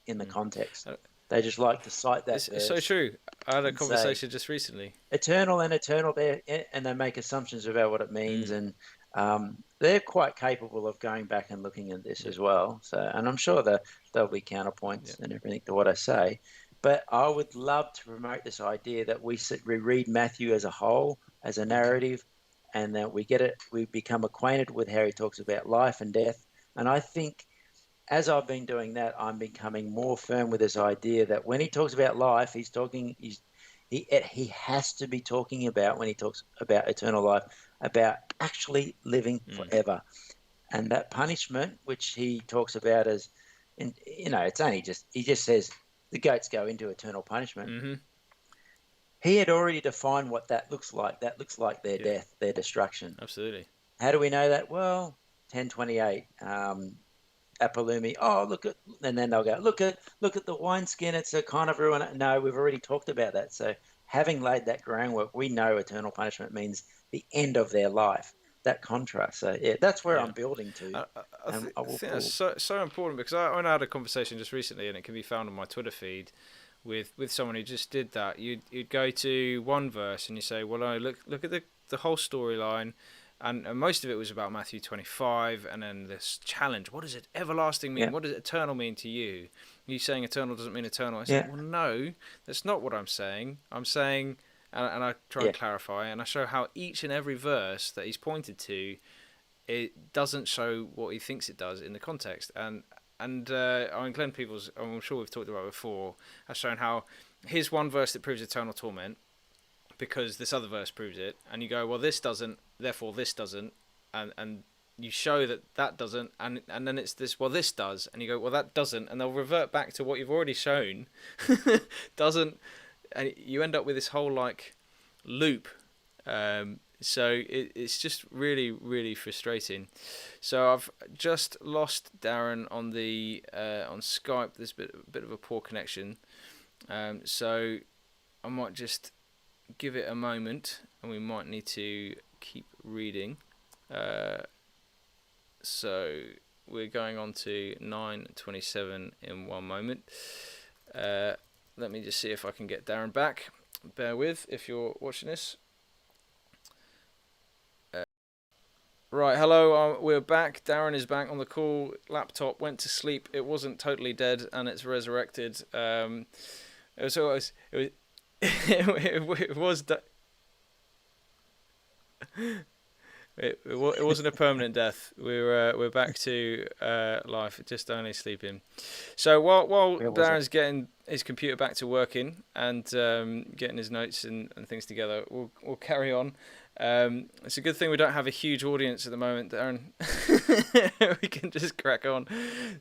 in the context. They just like to cite that It's so true. I had a conversation just recently. Eternal and eternal there, and they make assumptions about what it means, and they're quite capable of going back and looking at this as well. So, and I'm sure that there'll be counterpoints and everything to what I say. But I would love to promote this idea that we read Matthew as a whole, as a narrative, and that we become acquainted with how he talks about life and death. And I think as I've been doing that, I'm becoming more firm with this idea that when he talks about life, he has to be talking about, when he talks about eternal life, about actually living forever. And that punishment, which he talks about as, it's only he just says the goats go into eternal punishment. He had already defined what that looks like. That looks like their death, their destruction. Absolutely. How do we know that? Well, 10:28. Apolumi. Oh, and then they'll go, look at the wineskin. It's a kind of ruin. No, we've already talked about that. So having laid that groundwork, we know eternal punishment means the end of their life. That contrast. So yeah, that's where I'm building to. I think that's so important, because I had a conversation just recently, and it can be found on my Twitter feed with someone who just did that. You'd go to one verse and you say, well, no, look at the whole storyline. And most of it was about Matthew 25, and then this challenge. What does it everlasting mean? What does eternal mean to you? You saying eternal doesn't mean eternal. I said, well, no, that's not what I'm saying. I'm saying, and I try and clarify, and I show how each and every verse that he's pointed to, it doesn't show what he thinks it does in the context. And I mean, Glenn Peoples, I'm sure we've talked about it before, has shown how here's one verse that proves eternal torment, because this other verse proves it, and you go, well, this doesn't, therefore this doesn't, and you show that doesn't, and then it's this, well, this does, and you go, well, that doesn't, and they'll revert back to what you've already shown doesn't, and you end up with this whole loop. So it's just really, really frustrating. So I've just lost Darren on the on Skype. There's a bit of a poor connection, so I might just give it a moment, and we might need to keep reading. So we're going on to 9:27 in one moment. Let me just see if I can get Darren back. Bear with if you're watching this. Right, hello, we're back. Darren is back on the call. Laptop went to sleep. It wasn't totally dead, and it's resurrected. It was it wasn't a permanent death. We're back to life, just only sleeping. So while Darren's getting his computer back to working and getting his notes and things together, we'll carry on. It's a good thing we don't have a huge audience at the moment, Darren. We can just crack on.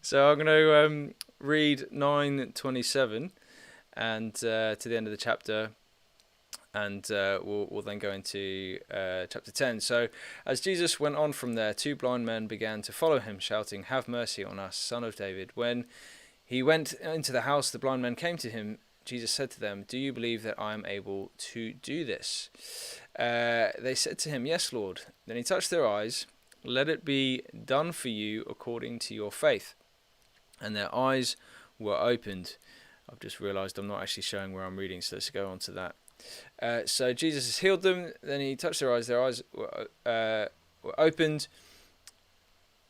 So I'm going to read 9:27 and to the end of the chapter. and we'll then go into chapter 10. So, as Jesus went on from there, two blind men began to follow him, shouting, "Have mercy on us, Son of David." When he went into the house, the blind men came to him. Jesus said to them, "Do you believe that I am able to do this?" They said to him, "Yes, Lord." Then he touched their eyes. "Let it be done for you according to your faith." And their eyes were opened. I've just realised I'm not actually showing where I'm reading, so let's go on to that. So Jesus has healed them. Then he touched their eyes. Their eyes were opened.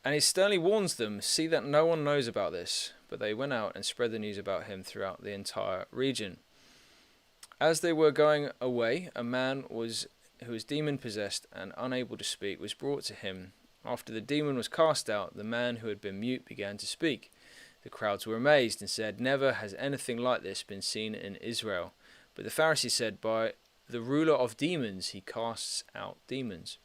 And he sternly warns them, "See that no one knows about this." But they went out and spread the news about him throughout the entire region. As they were going away, a man who was demon-possessed and unable to speak was brought to him. After the demon was cast out, the man who had been mute began to speak. The crowds were amazed and said, "Never has anything like this been seen in Israel." But the Pharisees said, "By the ruler of demons, he casts out demons."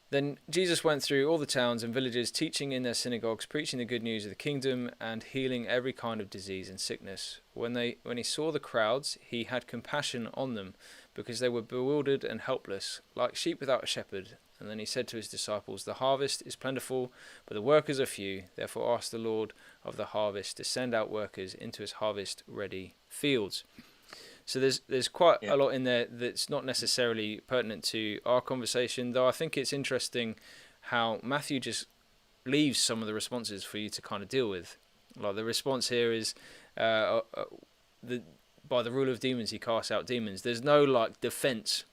Then Jesus went through all the towns and villages, teaching in their synagogues, preaching the good news of the kingdom, and healing every kind of disease and sickness. When he saw the crowds, he had compassion on them, because they were bewildered and helpless, like sheep without a shepherd. And then he said to his disciples, "The harvest is plentiful, but the workers are few. Therefore ask the Lord of the harvest to send out workers into his harvest-ready fields." So there's quite a lot in there that's not necessarily pertinent to our conversation, though I think it's interesting how Matthew just leaves some of the responses for you to kind of deal with. Like the response here is, by the rule of demons he casts out demons. There's no like defense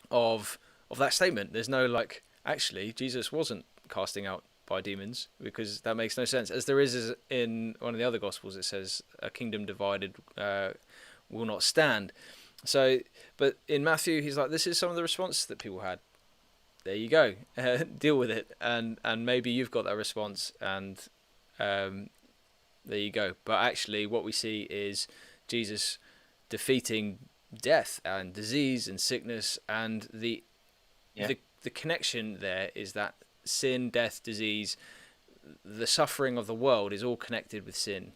of that statement. There's no like, actually Jesus wasn't casting out by demons, because that makes no sense. As there is in one of the other gospels, it says a kingdom divided will not stand. So, but in Matthew, he's like, this is some of the response that people had. There you go, deal with it, and maybe you've got that response, and there you go. But actually, what we see is Jesus defeating death and disease and sickness, and the connection there is that sin, death, disease, the suffering of the world is all connected with sin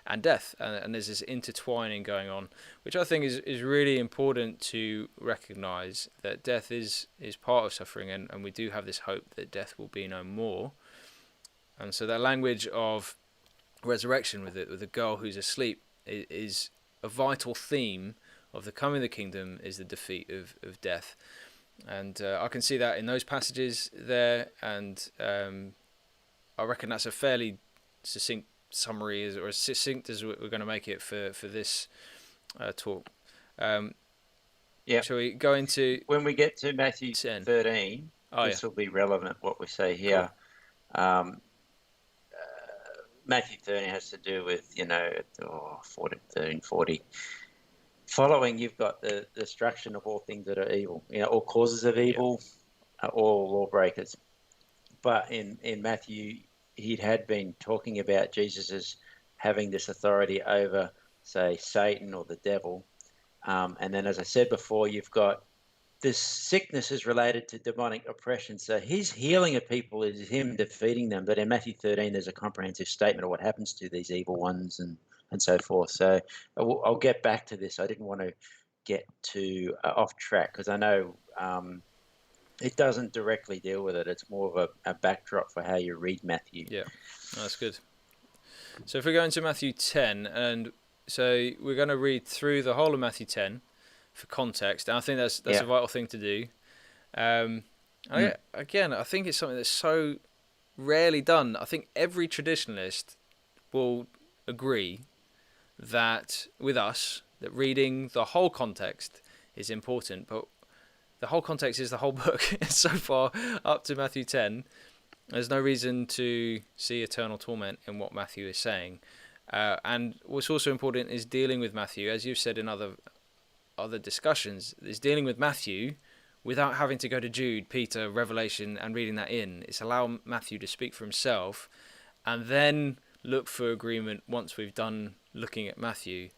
and death, and there's this intertwining going on, which I think is really important to recognize, that death is part of suffering, and we do have this hope that death will be no more. And so that language of resurrection with the girl who's asleep is a vital theme of the coming of the kingdom, is the defeat of death. And I can see that in those passages there, and I reckon that's a fairly succinct summary, or as succinct as we're going to make it for this talk. Shall we go into... When we get to Matthew 13, this will be relevant, what we say here. Cool. Matthew 13 has to do with, 13:40. Following, you've got the destruction of all things that are evil, all causes of evil, all lawbreakers. But in Matthew, he had been talking about Jesus as having this authority over, say, Satan or the devil. And then, as I said before, you've got this sickness is related to demonic oppression. So his healing of people is him defeating them. But in Matthew 13, there's a comprehensive statement of what happens to these evil ones and so forth. So I'll get back to this. I didn't want to get too off track, because I know it doesn't directly deal with it. It's more of a backdrop for how you read Matthew. Yeah, that's good. So if we go into Matthew 10, and so we're going to read through the whole of Matthew 10 for context, and I think that's a vital thing to do. Again, I think it's something that's so rarely done. I think every traditionalist will agree that with us, that reading the whole context is important, but the whole context is the whole book. So far up to Matthew 10, there's no reason to see eternal torment in what Matthew is saying. And what's also important is dealing with Matthew, as you've said in other discussions, is dealing with Matthew without having to go to Jude, Peter, Revelation, and reading that in. It's allow Matthew to speak for himself, and then look for agreement once we've done looking at Matthew.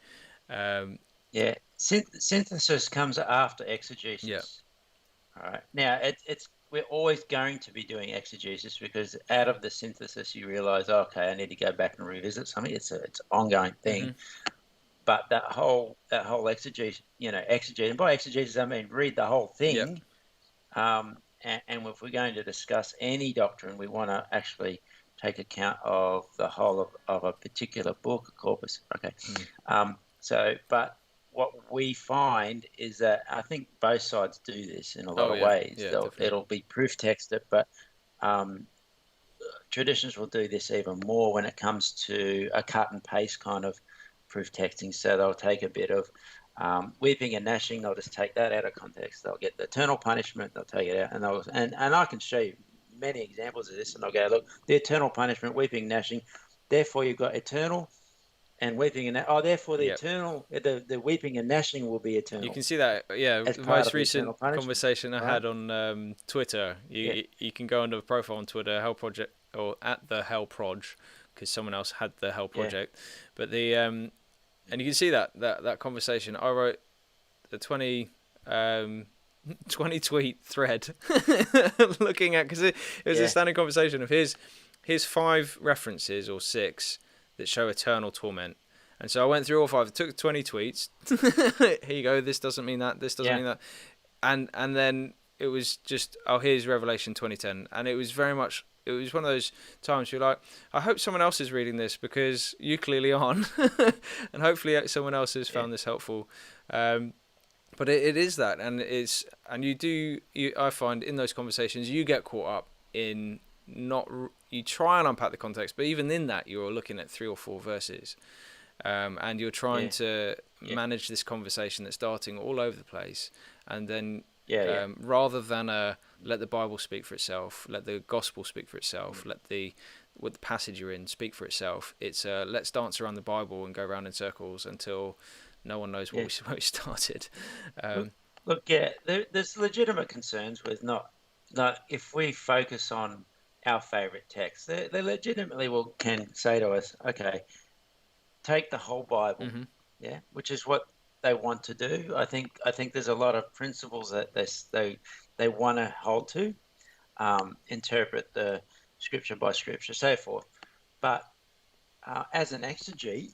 Synthesis comes after exegesis. Yeah. All right. Now, we're always going to be doing exegesis, because out of the synthesis you realise, okay, I need to go back and revisit something. It's an ongoing thing. Mm-hmm. But that whole exegesis, and by exegesis I mean read the whole Yep. thing. And if we're going to discuss any doctrine, we want to actually take account of the whole of a particular book, a corpus. Okay. But what we find is that I think both sides do this in a lot Oh of yeah. ways. Yeah, definitely. It'll be proof texted, but traditions will do this even more when it comes to a cut and paste kind of proof texting. So they'll take a bit of weeping and gnashing. They'll just take that out of context. They'll get the eternal punishment. They'll take it out, and I can show you many examples of this. And they'll go, look, the eternal punishment, weeping, gnashing. Therefore, you've got eternal and weeping and therefore the Yep. eternal, the weeping and gnashing will be You eternal can see that, yeah. as The part most of the eternal recent punishment, conversation I right? had on Twitter, Yeah, you can go under the profile on Twitter, Hell Project, or at the Hell Proj, because someone else had the Hell yeah, Project. But and you can see that conversation. I wrote the 20 tweet thread looking at, because it was a yeah, standing conversation of his 5 references or 6 that show eternal torment. And so I went through all 5. It took 20 tweets. Here you go. This doesn't mean that. This doesn't yeah, mean that. And then it was just, oh, here's Revelation 20:10. And it was very much, it was one of those times you're like, I hope someone else is reading this, because you clearly aren't. And hopefully someone else has found this helpful. But it is that, and I find in those conversations you get caught up in you try and unpack the context, but even in that you're looking at 3 or 4 verses. And you're trying to manage this conversation that's darting all over the place, and then rather than let the Bible speak for itself, let the gospel speak for itself, let the passage you're in speak for itself, it's let's dance around the Bible and go around in circles until no one knows where we started. Look, there's legitimate concerns with not if we focus on our favorite text, they legitimately can say to us, okay, take the whole Bible, which is what they want to do. I think there's a lot of principles that they want to hold to, interpret the scripture by scripture, so forth. But as an exegete,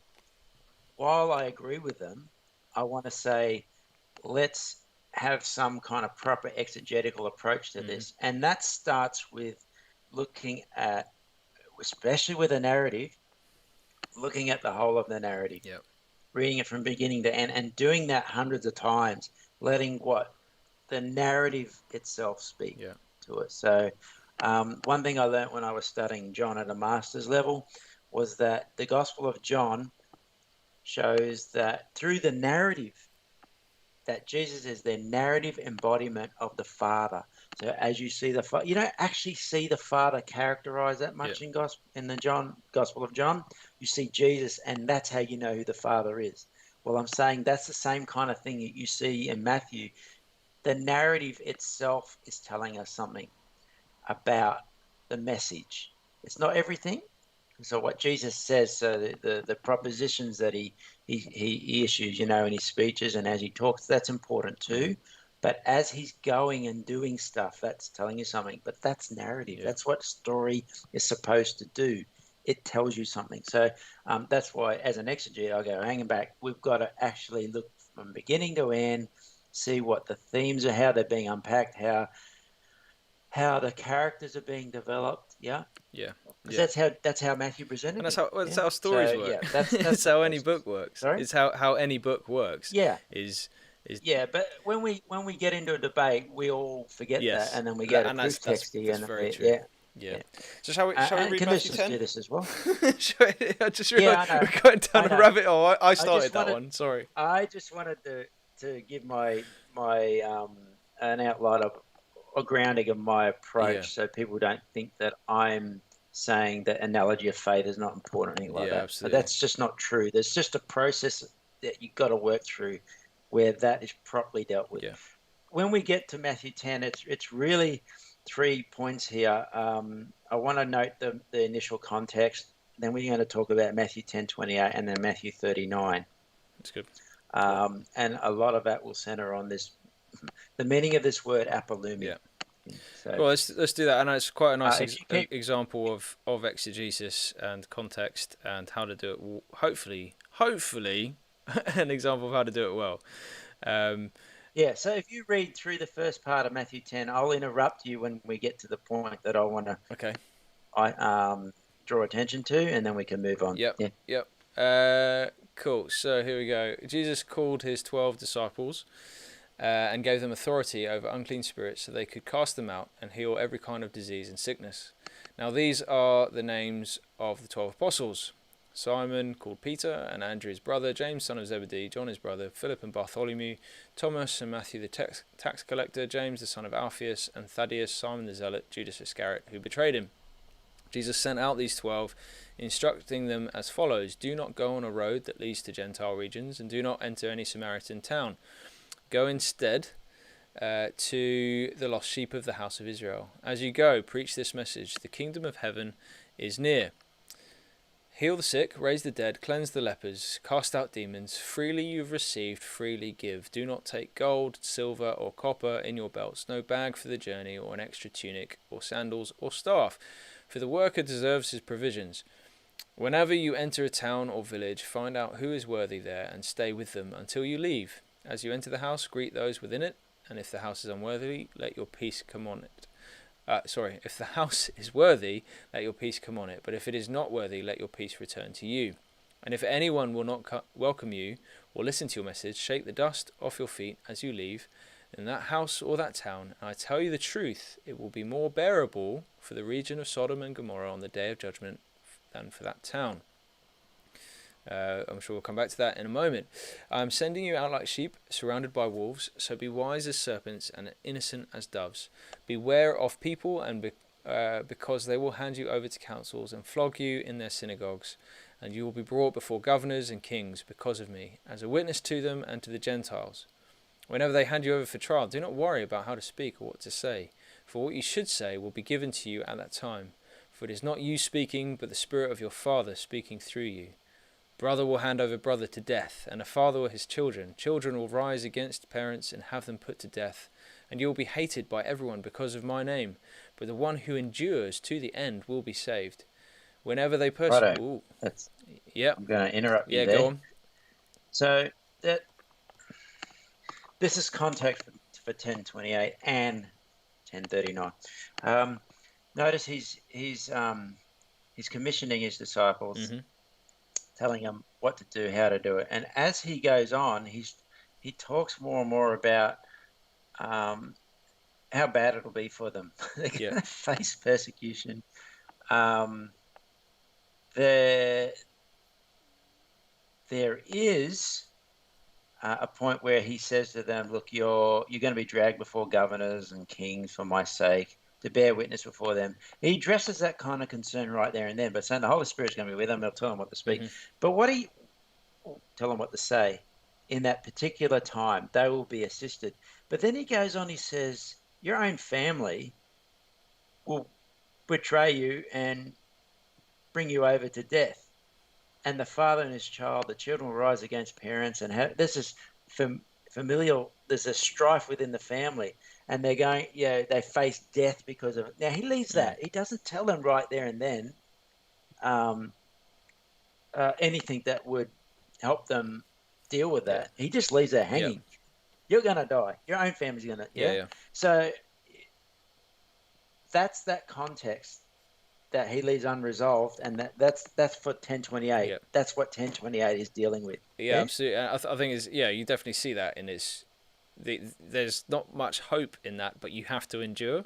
while I agree with them, I want to say, let's have some kind of proper exegetical approach to this. And that starts with looking at, especially with a narrative, looking at the whole of the narrative, reading it from beginning to end, and doing that hundreds of times, letting the narrative itself speak to us. So one thing I learned when I was studying John at a master's level was that the Gospel of John shows that through the narrative, that Jesus is the narrative embodiment of the Father. So as you see the Father, you don't actually see the Father characterized that much in the Gospel of John. You see Jesus, and that's how you know who the Father is. Well, I'm saying that's the same kind of thing that you see in Matthew. The narrative itself is telling us something about the message. It's not everything. So what Jesus says, so the propositions that he issues, in his speeches and as he talks, that's important too. But as he's going and doing stuff, that's telling you something. But that's narrative. That's what story is supposed to do. It tells you something. So that's why, as an exegete, I go, hanging back, we've got to actually look from beginning to end, see what the themes are, how they're being unpacked, how the characters are being developed. Because that's how Matthew presented And it. that's how stories work. That's how any book works. Sorry? It's how any book works. Yeah. Is But when we get into a debate, we all forget that, and then we go to and proof texting. That's very true. Yeah. So shall we read Matthew 10? Do this as well. I just realised I know. we're going down a rabbit hole. I started that one. Sorry. I just wanted to give my an outline of a grounding of my approach, so people don't think that I'm saying that analogy of faith is not important or anything like that. Absolutely. But that's just not true. There's just a process that you've got to work through where that is properly dealt with. When we get to Matthew 10, it's really 3 points here. I want to note the initial context. Then we're going to talk about Matthew 10:28 and then Matthew 39. That's good. And a lot of that will center on this, the meaning of this word apolumia. So, well, let's do that. And it's quite a nice example of exegesis and context and how to do it. Hopefully an example of how to do it well. Yeah, so if you read through the first part of Matthew 10, I'll interrupt you when we get to the point that I want to Okay. draw attention to, and then we can move on. Yep. Yeah. Yep. Cool. So here we go. Jesus called his 12 disciples and gave them authority over unclean spirits so they could cast them out and heal every kind of disease and sickness. Now these are the names of the 12 apostles: Simon, called Peter, and Andrew his brother, James son of Zebedee, John his brother, Philip and Bartholomew, Thomas and Matthew the tax collector, James the son of Alphaeus, and Thaddeus, Simon the zealot, Judas Iscariot, who betrayed him. Jesus sent out these 12, instructing them as follows: Do not go on a road that leads to Gentile regions, and do not enter any Samaritan town. Go instead to the lost sheep of the house of Israel. As you go, preach this message: the kingdom of heaven is near. Heal the sick, raise the dead, cleanse the lepers, cast out demons. Freely you've received, freely give. Do not take gold, silver, or copper in your belts, no bag for the journey, or an extra tunic, or sandals, or staff, for the worker deserves his provisions. Whenever you enter a town or village, find out who is worthy there, and stay with them until you leave. As you enter the house, greet those within it, and if the house is unworthy, let your peace come on it. If the house is worthy, let your peace come on it. But if it is not worthy, let your peace return to you. And if anyone will not welcome you or listen to your message, shake the dust off your feet as you leave in that house or that town. And I tell you the truth, it will be more bearable for the region of Sodom and Gomorrah on the day of judgment than for that town. I'm sure we'll come back to that in a moment. I'm sending you out like sheep, surrounded by wolves, so be wise as serpents and innocent as doves. Beware of people, and because they will hand you over to councils and flog you in their synagogues, and you will be brought before governors and kings because of me, as a witness to them and to the Gentiles. Whenever they hand you over for trial, do not worry about how to speak or what to say, for what you should say will be given to you at that time. For it is not you speaking, but the Spirit of your Father speaking through you. Brother will hand over brother to death, and a father will his children. Children will rise against parents and have them put to death. And you will be hated by everyone because of my name, but the one who endures to the end will be saved. Whenever they Righto. Yeah. I'm going to interrupt you Yeah, there. go on. So this is context for 1028 and 1039. Notice he's commissioning his disciples, telling them what to do, how to do it. And as he goes on, he talks more and more about how bad it'll be for them. They're going to face persecution. There is a point where he says to them, look, you're going to be dragged before governors and kings for my sake, to bear witness before them. He addresses that kind of concern right there and then, but saying the Holy Spirit's going to be with them, they'll tell them what to speak. But tell them what to say. In that particular time, they will be assisted. But then he goes on, he says, your own family will betray you and bring you over to death. And the father and his child, the children will rise against parents, and this is familial. There's a strife within the family, and they're going, they face death because of it. Now he leaves that. He doesn't tell them right there and then anything that would help them deal with that. He just leaves that hanging. You're going to die. Your own family's going to, So that's that context that he leaves unresolved, and that's for 1028. Yeah. That's what 1028 is dealing with. Yeah, absolutely. I think you definitely see that in his. There's not much hope in that, but you have to endure.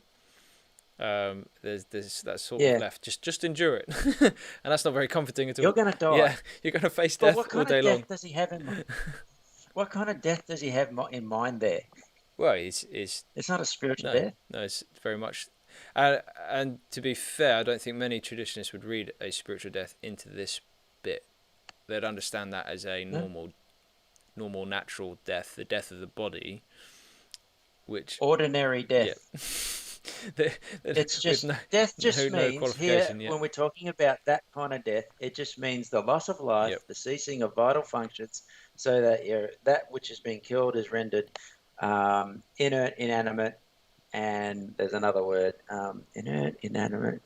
There's that sort of left. Just endure it, and that's not very comforting at all. You're going to die. Yeah, you're going to face death all day long. Does he have in mind? What kind of death does he have in mind there? Well, it's not a spiritual death. No, it's very much. And to be fair, I don't think many traditionalists would read a spiritual death into this bit. They'd understand that as a normal, natural death, the death of the body, which ordinary death. Yeah. It's just death. Just means here when we're talking about that kind of death, it just means the loss of life, the ceasing of vital functions, so that that which has been killed is rendered inert, inanimate. And there's another word, inert, inanimate,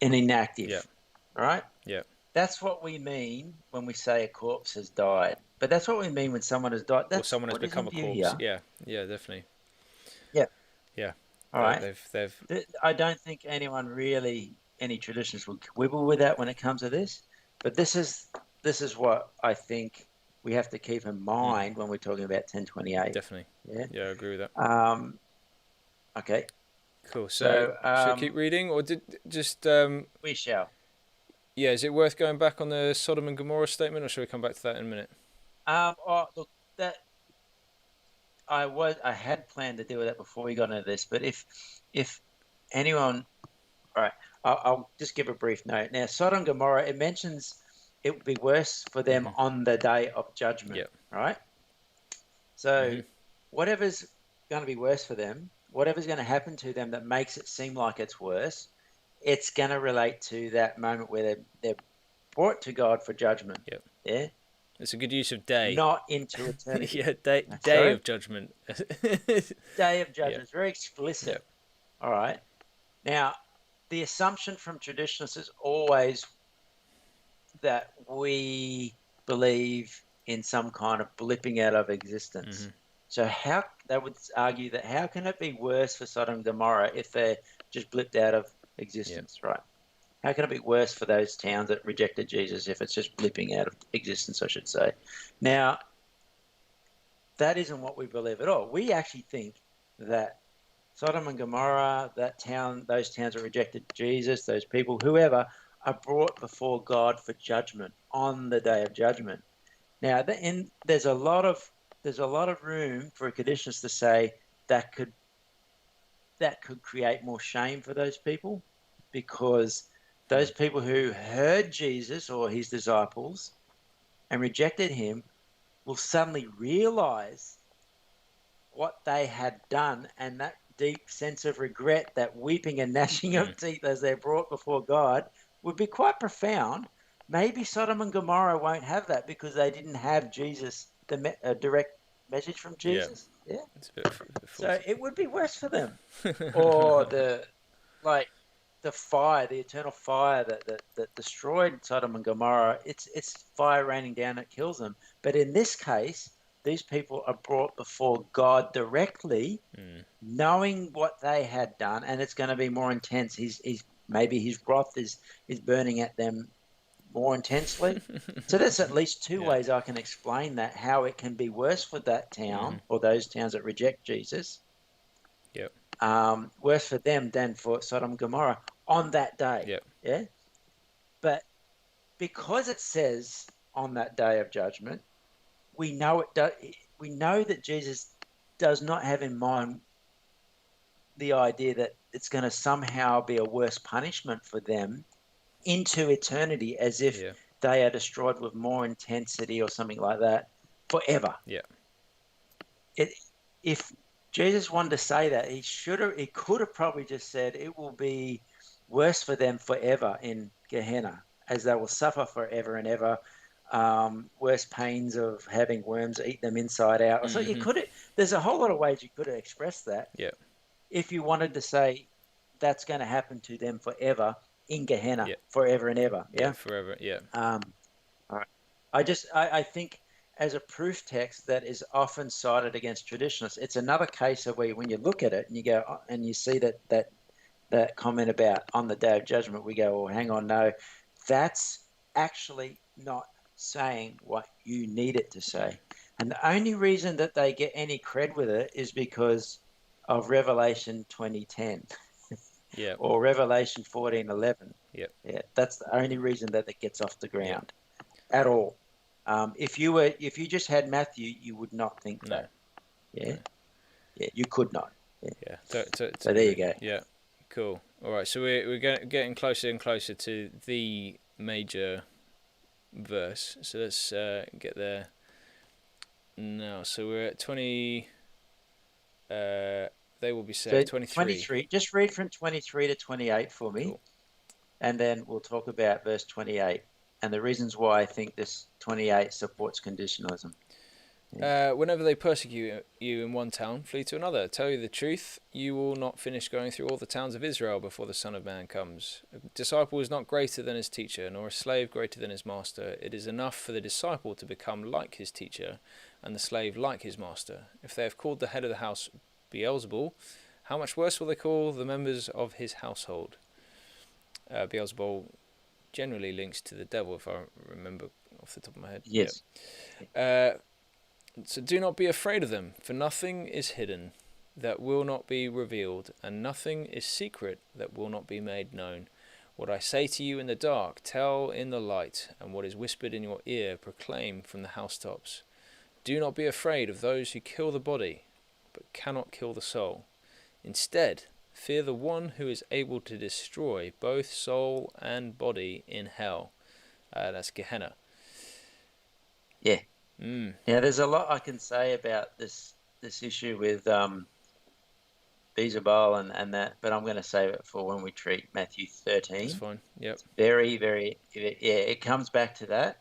and inactive. Yeah. Right? Yeah. That's what we mean when we say a corpse has died. But that's what we mean when someone has died. Or That's someone has what is become in a view corpse. here. Yeah, yeah, definitely. Yeah. Yeah, All right. they've I don't think anyone really, any traditions will quibble with that when it comes to this. But this is what I think we have to keep in mind when we're talking about 1028. definitely. Yeah. Yeah, I agree with that. Okay. Cool. So So should I keep reading, or did just we shall. yeah? Is it worth going back on the Sodom and Gomorrah statement, or should we come back to that in a minute? Oh, look, that I had planned to deal with that before we got into this, but if anyone, all right, I'll just give a brief note. Now, Sodom and Gomorrah, it mentions it would be worse for them on the day of judgment, Yeah. right? So, whatever's going to be worse for them, whatever's going to happen to them that makes it seem like it's worse, it's going to relate to that moment where they're brought to God for judgment. Yep. Yeah. It's a good use of day. Not into eternity. Yeah, day Sorry? of judgment. Day of Yeah. judgment. It's very explicit. Yep. All right. Now, the assumption from traditionalists is always that we believe in some kind of blipping out of existence. So how they would argue that how can it be worse for Sodom and Gomorrah if they're just blipped out of existence, right? How can it be worse for those towns that rejected Jesus if it's just blipping out of existence, I should say? Now, that isn't what we believe at all. We actually think that Sodom and Gomorrah, that town, those towns that rejected Jesus, those people, whoever, are brought before God for judgment on the day of judgment. Now, there's a lot of room for a conditionalist to say that could create more shame for those people, because those people who heard Jesus or his disciples and rejected him will suddenly realize what they had done, and that deep sense of regret, that weeping and gnashing of teeth as they're brought before God, would be quite profound. Maybe Sodom and Gomorrah won't have that because they didn't have Jesus, a direct message from Yeah. Jesus. Yeah. It's a bit So faulty. it would be worse for them. Or the fire, the eternal fire that destroyed Sodom and Gomorrah. It's fire raining down that kills them. But in this case, these people are brought before God directly, knowing what they had done, and it's going to be more intense. Maybe his wrath is burning at them more intensely. So that's at least two Yeah. ways I can explain that, how it can be worse for that town or those towns that reject Jesus, Yep. worse for them than for Sodom and Gomorrah on that day. Yep. Yeah. But because it says on that day of judgment, we know we know that Jesus does not have in mind the idea that it's going to somehow be a worse punishment for them into eternity, as if Yeah. they are destroyed with more intensity or something like that forever. Yeah. If Jesus wanted to say that, he could have probably just said it will be worse for them forever in Gehenna, as they will suffer forever and ever. Worse pains of having worms eat them inside out. So you could. There's a whole lot of ways you could have expressed that. Yeah. If you wanted to say that's going to happen to them forever in Gehenna, Yeah. forever and ever. Yeah. Forever. Yeah. All right. I think as a proof text that is often cited against traditionalists, it's another case of where when you look at it and you go and you see that comment about on the day of judgment, we go, well, hang on, no, that's actually not saying what you need it to say. And the only reason that they get any cred with it is because of Revelation 20:10 Yeah. or Revelation 14:11. Yeah. Yeah, that's the only reason that it gets off the Yeah. ground at all. If you just had Matthew, you would not think No. that. Yeah, yeah, you could not. Yeah. Yeah. So there you go. Yeah. Cool. All right. So we're getting closer and closer to the major verse. So let's get there now. So we're at 20. They will be saved. 23. 23. Just read from 23 to 28 for me, Cool. and then we'll talk about verse 28 and the reasons why I think this 28 supports conditionalism. Whenever they persecute you in one town, flee to another. Tell you the truth, you will not finish going through all the towns of Israel before the Son of Man comes. A disciple is not greater than his teacher, nor a slave greater than his master. It is enough for the disciple to become like his teacher, and the slave like his master. If they have called the head of the house Beelzebul, how much worse will they call the members of his household? Beelzebul generally links to the devil, if I remember off the top of my head. Yes. So do not be afraid of them, for nothing is hidden that will not be revealed, and nothing is secret that will not be made known. What I say to you in the dark, tell in the light, and what is whispered in your ear, proclaim from the housetops. Do not be afraid of those who kill the body, but cannot kill the soul. Instead, fear the one who is able to destroy both soul and body in hell. That's Gehenna. Yeah. Mm. Now, there's a lot I can say about this issue with Beelzebul and that, but I'm going to save it for when we treat Matthew 13. That's fine. Yep. It's very, very, yeah, it comes back to that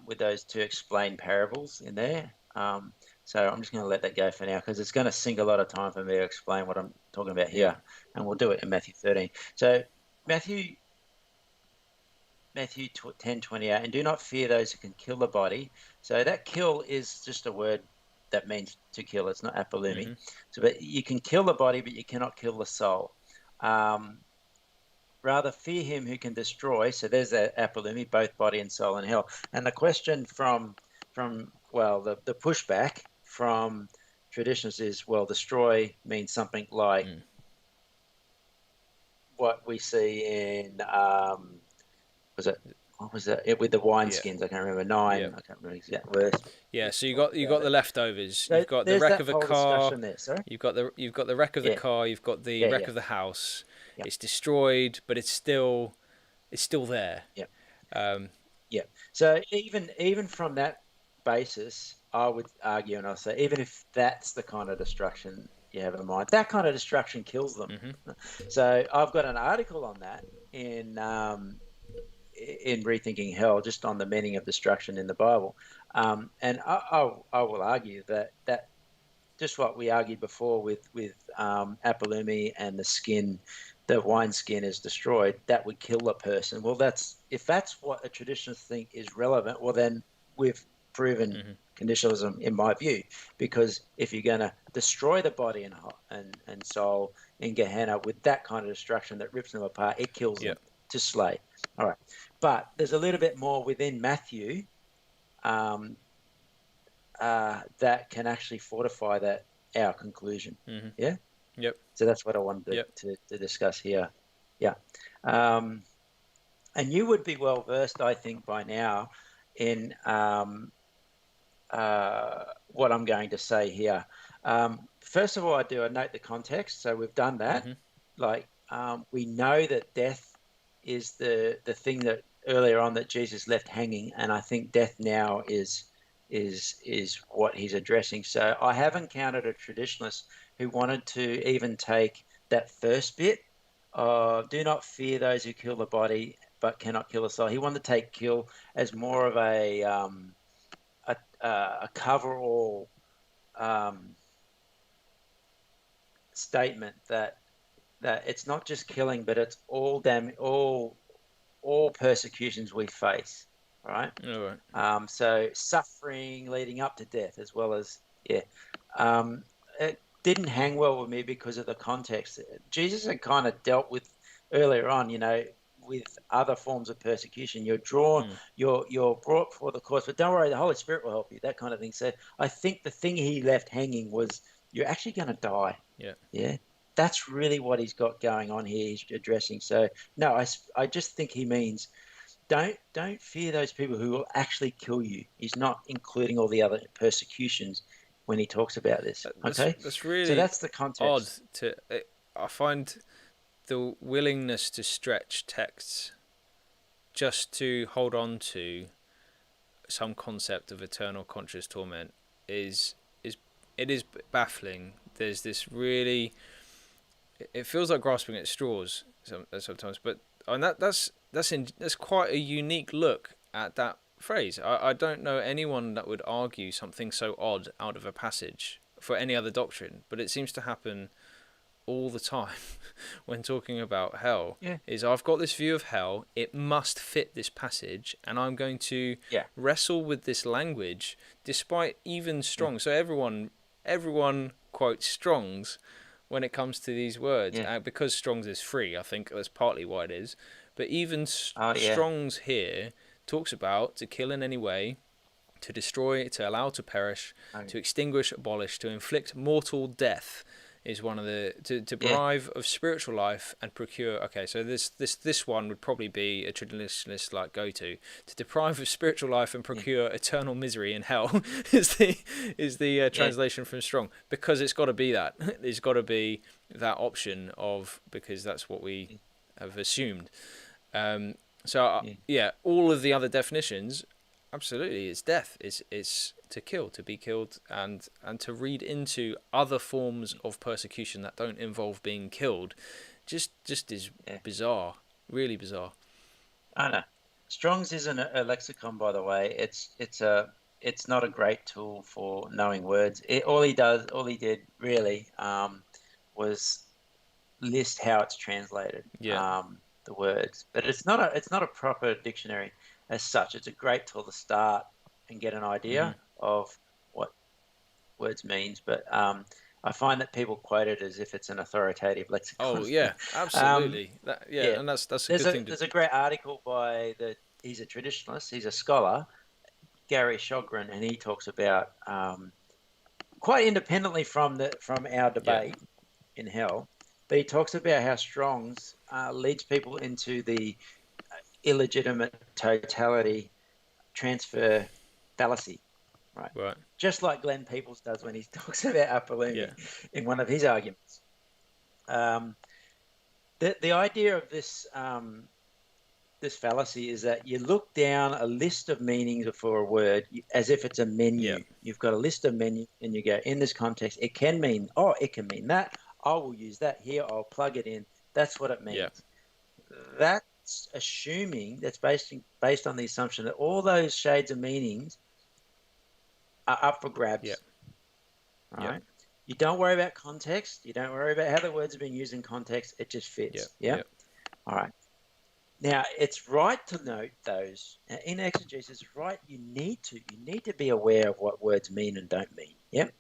with those two explained parables in there. So I'm just going to let that go for now because it's going to sink a lot of time for me to explain what I'm talking about here, and we'll do it in Matthew 13. So Matthew 10:28, and do not fear those who can kill the body. So that kill is just a word that means to kill. It's not apolumi. Mm-hmm. So, but you can kill the body, but you cannot kill the soul. Rather fear him who can destroy. So there's that apolumi, both body and soul in hell. And the question from the pushback from traditionalists is, well, destroy means something like what we see in what was it with the wineskins? I can't remember 9. I can't remember the exact verse. Yeah, so you got the leftovers. So you've got the wreck of a car. There, sorry? You've got the wreck of the car. You've got the wreck of the house. Yep. It's destroyed, but it's still there. Yeah. So even from that basis, I would argue, and I'll say, even if that's the kind of destruction you have in mind, that kind of destruction kills them. Mm-hmm. So I've got an article on that in Rethinking Hell, just on the meaning of destruction in the Bible, and I will argue that just what we argued before with apolumi and the wine skin is destroyed, that would kill a person. Well, if that's what a traditionalist think is relevant, well then we've proven conditionalism in my view, because if you're going to destroy the body and soul in Gehenna with that kind of destruction that rips them apart, it kills them to slay. All right, but there's a little bit more within Matthew that can actually fortify our conclusion. Yeah. Yep. So that's what I wanted to discuss here. Yeah. And you would be well versed, I think, by now in what I'm going to say here. First of all, I note the context. So we've done that. Like we know that death is the thing that earlier on that Jesus left hanging, and I think death now is what he's addressing. So I have encountered a traditionalist who wanted to even take that first bit of do not fear those who kill the body but cannot kill the soul. He wanted to take kill as more of a cover-all statement that it's not just killing, but it's all persecutions we face. Right. So suffering leading up to death, as well as it didn't hang well with me because of the context. Jesus had kind of dealt with earlier on, with other forms of persecution. You're drawn, you're brought before the courts, but don't worry, the Holy Spirit will help you. That kind of thing. So I think the thing he left hanging was you're actually going to die. Yeah. That's really what he's got going on here. He's addressing. So no, I just think he means. Don't fear those people who will actually kill you. He's not including all the other persecutions when he talks about this. Okay, that's really so that's the context. I find the willingness to stretch texts just to hold on to some concept of eternal conscious torment is baffling. There's this really, it feels like grasping at straws sometimes, but and that's quite a unique look at that phrase. I don't know anyone that would argue something so odd out of a passage for any other doctrine, but it seems to happen all the time when talking about hell. Yeah. Is I've got this view of hell, it must fit this passage, and I'm going to Yeah. wrestle with this language despite even Yeah. Strong. So everyone quotes Strong's when it comes to these words, Yeah. because Strong's is free. I think that's partly why it is. But even Oh yeah. Strong's here talks about to kill in any way, to destroy, to allow to perish, Oh, to extinguish, abolish, to inflict mortal death is one of the to yeah. deprive of spiritual life and procure. Okay, so this one would probably be a traditionalist like go to deprive of spiritual life and Yeah. procure eternal misery in hell is the Yeah. translation from Strong, because it's got to be that. It's got to be that option of, because that's what we have assumed. Yeah. Yeah, all of the other definitions, absolutely, it's death. It's to kill, to be killed, and to read into other forms of persecution that don't involve being killed, just is Yeah. bizarre, really bizarre. I know. Strong's isn't a lexicon, by the way. It's not a great tool for knowing words. All he did really was list how it's translated, Yeah. the words. But it's not a proper dictionary as such. It's a great tool to start and get an Hmm. idea of what words means. But I find that people quote it as if it's an authoritative Oh lexicon. yeah, um, absolutely. That, yeah, yeah, and that's a there's good a thing to. there's a great article by he's a traditionalist, he's a scholar, Gary Shogren, and he talks about quite independently from our Yeah. debate in hell, but he talks about how Strong's leads people into the illegitimate totality transfer fallacy, right? Right. Just like Glenn Peoples does when he talks about Yeah. Apolumi in one of his arguments. Um, the idea of this fallacy is that you look down a list of meanings for a word as if it's a Yeah. menu. You've got a list of menus and you go, in this context, it can mean, oh, it can mean that. I will use that here. I'll plug it in. That's what it Yeah. means. That's assuming, that's based on the assumption that all those shades of meanings are up for Yeah. grabs. All Yeah. right. You don't worry about context. You don't worry about how the words are being used in context. It just Yeah. fits. Yeah. Yeah. All right. Now, it's right to note those in exegesis. Right, you need to be aware of what words mean and don't mean. Yep,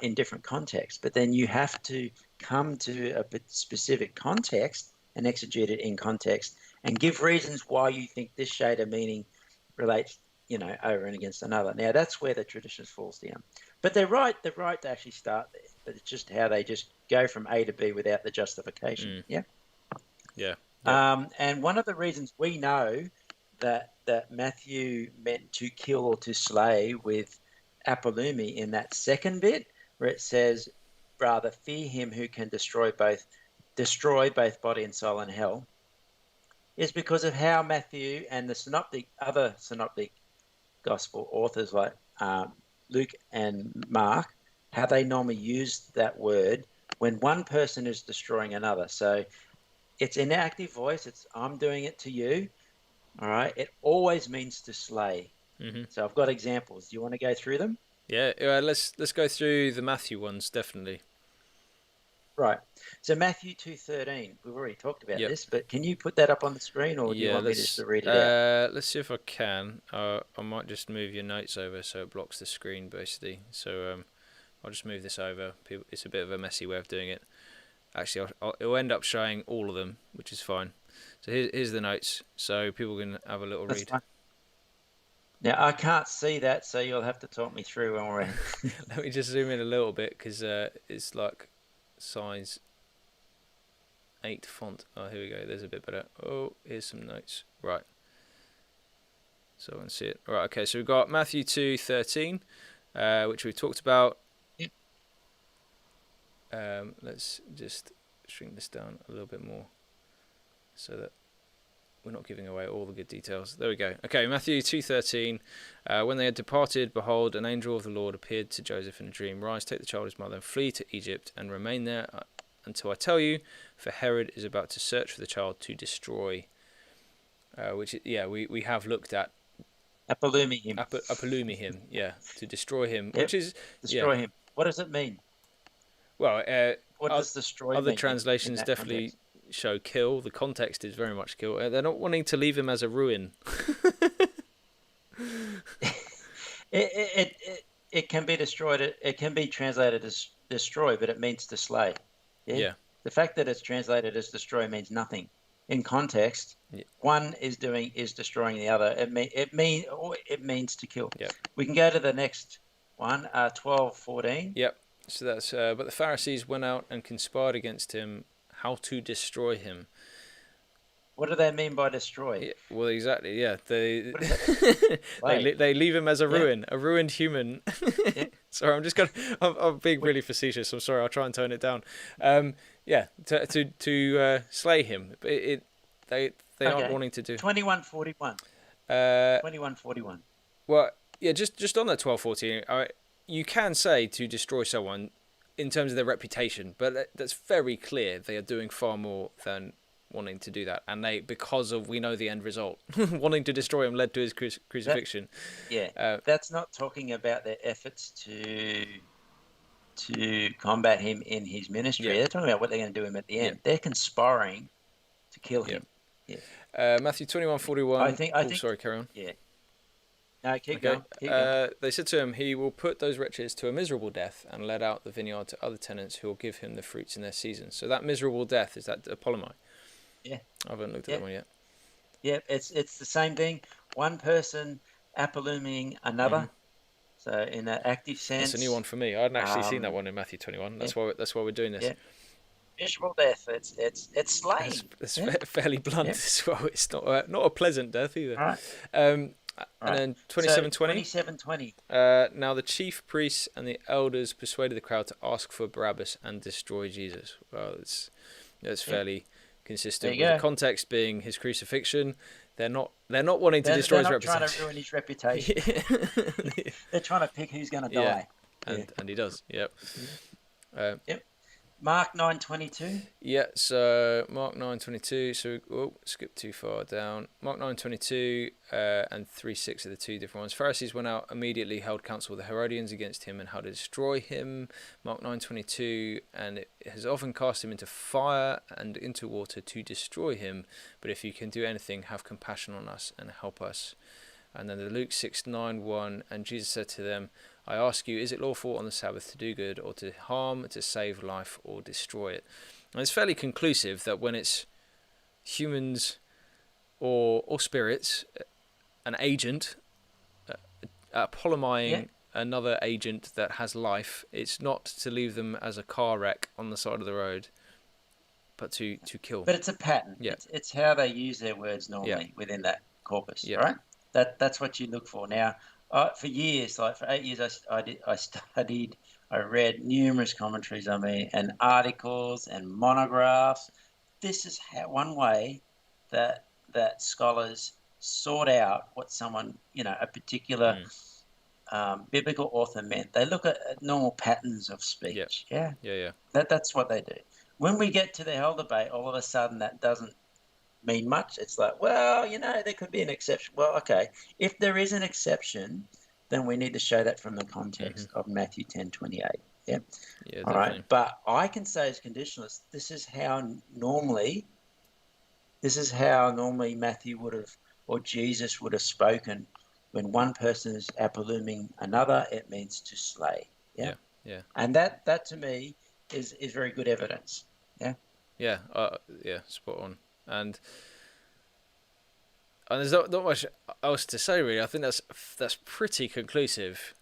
in different contexts. But then you have to come to a specific context and exegete it in context, and give reasons why you think this shade of meaning relates, over and against another. Now, that's where the traditionist falls down. But they're right. They're right to actually start there. But it's just how they just go from A to B without the justification. Mm. Yeah. Yeah. Yeah. And one of the reasons we know that Matthew meant to kill or to slay with apolumi in that second bit, where it says, "Rather fear him who can destroy both body and soul in hell," is because of how Matthew and the other synoptic gospel authors like Luke and Mark, how they normally use that word when one person is destroying another. So it's in active voice. It's I'm doing it to you. All right. It always means to slay. Mhm. So I've got examples. Do you want to go through them? Yeah. Let's go through the Matthew ones, definitely. Right. So Matthew 2:13. We've already talked about Yep. this, but can you put that up on the screen, or do you Yeah, want me just to read it out? let's see if I can. I might just move your notes over so it blocks the screen, basically. So I'll just move this over. It's a bit of a messy way of doing it. Actually, it'll end up showing all of them, which is fine. So here's the notes, so people can have a little That's read. fine. Now I can't see that, so you'll have to talk me through when we're in. Let me just zoom in a little bit, because it's like size 8 font. Oh, here we go. There's a bit better. Oh, here's some notes. Right. So I can see it. Right. Okay. So we've got Matthew 2:13, which we've talked about. Yep. Let's just shrink this down a little bit more, so that we're not giving away all the good details. There we go. Okay, Matthew 2:13. When they had departed, behold, an angel of the Lord appeared to Joseph in a dream. Rise, take the child, his mother, and flee to Egypt, and remain there until I tell you, for Herod is about to search for the child to destroy. We have looked at Apolumi him. apolumi him, yeah, to destroy him, Yep. which is, yeah, Destroy him. What does it mean? well, What does destroy other mean in translations that definitely context? show kill. The context is very much kill. They're not wanting to leave him as a ruin. It can be destroyed. It can be translated as destroy, but it means to slay. Yeah. Yeah. The fact that it's translated as destroy means nothing. In context, Yeah. one is destroying the other. It means to kill. Yeah. We can go to the next one, 12:14. Yep. So that's but the Pharisees went out and conspired against him, how to destroy him. What do they mean by destroy? Yeah, well, exactly. Yeah, they What is that? they leave him as a Yeah. ruin, a ruined human. Yeah. Sorry, I'm being really facetious. I'm sorry. I'll try and tone it down. Yeah, to slay him. They aren't Okay. wanting to do. 21:41. Uh, 21:41. well, yeah, just on that 12:14, you can say to destroy someone in terms of their reputation, but that's very clear. They are doing far more than wanting to do that, and because of, we know the end result, wanting to destroy him led to his crucifixion. That's not talking about their efforts to combat him in his ministry. Yeah. They're talking about what they're going to do him at the end. They're conspiring to kill him. Yeah. Matthew 21:41. I think. Sorry, carry on. Yeah. No, keep going. Keep going. They said to him, he will put those wretches to a miserable death and let out the vineyard to other tenants who will give him the fruits in their season. So that miserable death, is that Apolomai? Yeah. I haven't looked at that one yet. Yeah, it's the same thing. One person apoluming another. So in an active sense. That's a new one for me. I hadn't actually seen that one in Matthew 21. That's why we're doing this. Yeah. Miserable death. It's slaying. It's fairly blunt as well. It's not a pleasant death either. All right. And then 27:20. 27:20. Now the chief priests and the elders persuaded the crowd to ask for Barabbas and destroy Jesus. Well, it's fairly consistent with the context being his crucifixion. They're not wanting to destroy his reputation. They're not trying to ruin his reputation. They're trying to pick who's going to die. And he does. Yep. Yep. Mark 9:22. Yeah, so Mark 9:22. So skip too far down. Mark 9:22 and 3:6 are the two different ones. Pharisees went out immediately, held counsel with the Herodians against him and how to destroy him. Mark 9:22, and it has often cast him into fire and into water to destroy him. But if you can do anything, have compassion on us and help us. And then the Luke 6:9:1, and Jesus said to them, I ask you, is it lawful on the Sabbath to do good or to harm, to save life or destroy it? And it's fairly conclusive that when it's humans or spirits, an agent, polymying another agent that has life, it's not to leave them as a car wreck on the side of the road, but to kill. But it's a pattern. Yeah. It's how they use their words normally within that corpus, right? That's what you look for. Now, for years, like for 8 years, I studied, I read numerous commentaries on me and articles and monographs. This is one way that scholars sort out what someone, a particular biblical author meant. They look at normal patterns of speech. Yeah. That's what they do. When we get to the hell debate, all of a sudden that doesn't mean much. It's like, well, there could be an exception. Well, okay. If there is an exception, then we need to show that from the context of Matthew 10:28. Yeah. Yeah. All right. But I can say as conditionalist, this is how normally Matthew would have, or Jesus would have spoken. When one person is apoluming another, it means to slay. Yeah. And that to me is very good evidence. Yeah. Yeah. Spot on. And there's not much else to say really. I think that's pretty conclusive,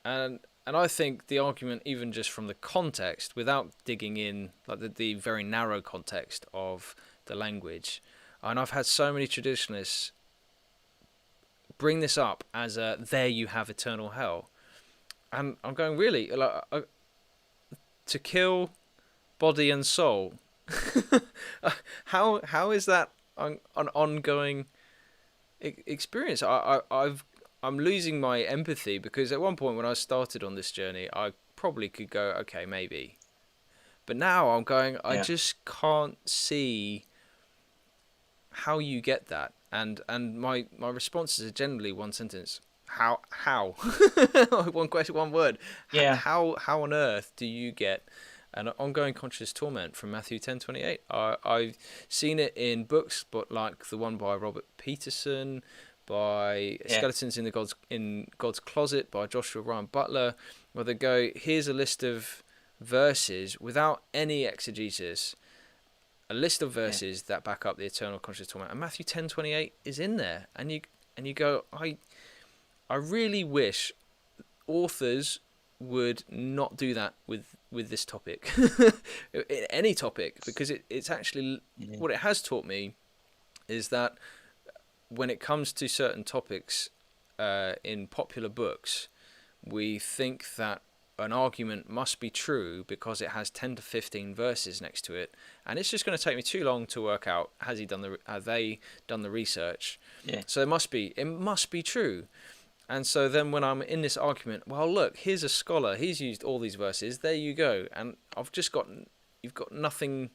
and I think the argument, even just from the context, without digging in like the very narrow context of the language, and I've had so many traditionalists bring this up as there you have eternal hell, and I'm going, really, to kill body and soul. How is that an ongoing experience? I'm losing my empathy, because at one point when I started on this journey, I probably could go, okay, maybe, but now I'm going, I just can't see how you get that. And my responses are generally one sentence. How one question, one word. Yeah. How on earth do you get an ongoing conscious torment from Matthew 10:28? I've seen it in books, but like the one by Robert Peterson, by Yeah. Skeletons in God's Closet by Joshua Ryan Butler, where they go, here's a list of verses without any exegesis, a list of Yeah. verses that back up the eternal conscious torment, and Matthew 10:28 is in there, and you go, I really wish authors would not do that with this topic, any topic, because it's actually Yeah. what it has taught me is that when it comes to certain topics in popular books, we think that an argument must be true because it has 10 to 15 verses next to it, and it's just going to take me too long to work out have they done the research. Yeah. So it must be true. And so then when I'm in this argument, well, look, here's a scholar, he's used all these verses, there you go, and you've got nothing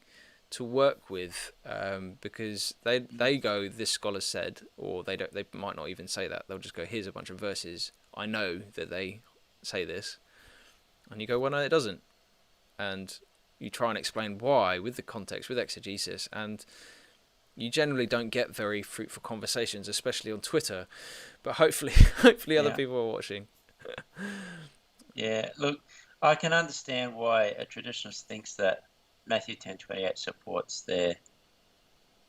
to work with, because they go, this scholar said, or they might not even say that, they'll just go, here's a bunch of verses, I know that they say this, and you go, well, no, it doesn't, and you try and explain why with the context, with exegesis, and you generally don't get very fruitful conversations, especially on Twitter, but hopefully other Yeah. people are watching. Yeah. Look, I can understand why a traditionalist thinks that Matthew 10:28 supports their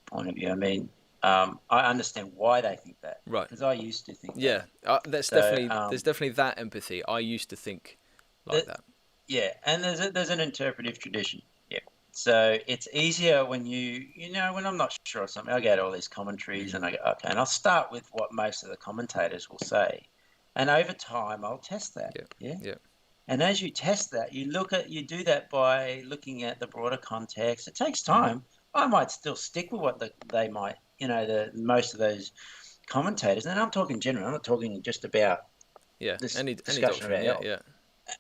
point of view. I mean, I understand why they think that, Right. because I used to think Yeah. that. There's So, definitely that empathy. I used to think like that. yeah, and there's an interpretive tradition. Yeah. So it's easier when when I'm not sure of something, I go to all these commentaries and I go, okay, and I'll start with what most of the commentators will say. And over time I'll test that. Yeah. Yeah. Yeah. And as you test that, you do that by looking at the broader context. It takes Mm-hmm. time. I might still stick with what they might, the most of those commentators. And I'm talking general. I'm not talking just about Yeah. this Any discussion doctrine. about Yeah. health. Yeah.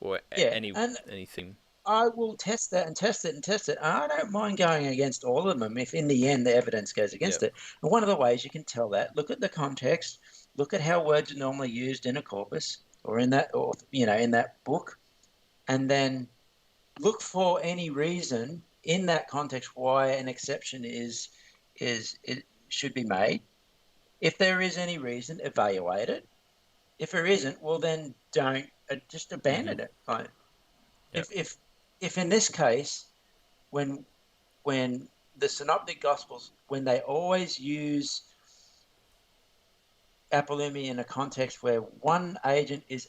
Or Yeah, and anything. I will test that and test it and test it. I don't mind going against all of them if in the end the evidence goes Yeah. against it. And one of the ways you can tell that, look at the context, look at how words are normally used in a corpus or in that, or in that book, and then look for any reason in that context why an exception it should be made. If there is any reason, evaluate it. If there isn't, well then don't just Mm-hmm. abandon it. Like, Yeah. if in this case, when when the synoptic gospels, when they always use apollumy in a context where one agent is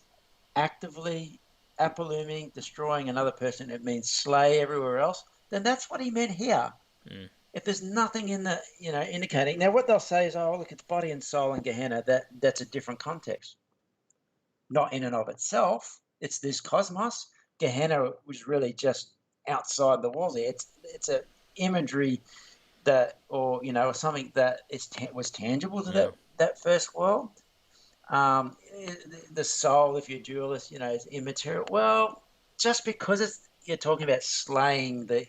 actively apoluming, destroying another person, it means slay everywhere else, then that's what he meant here. Mm. If there's nothing in the, indicating, now what they'll say is, oh, look, it's body and soul in Gehenna, that's a different context. Not in and of itself. It's this cosmos. Gehenna was really just outside the walls there. It's a imagery that, or something that was tangible to Yeah. that first world. The soul, if you're dualist, is immaterial. Well, just because you're talking about slaying the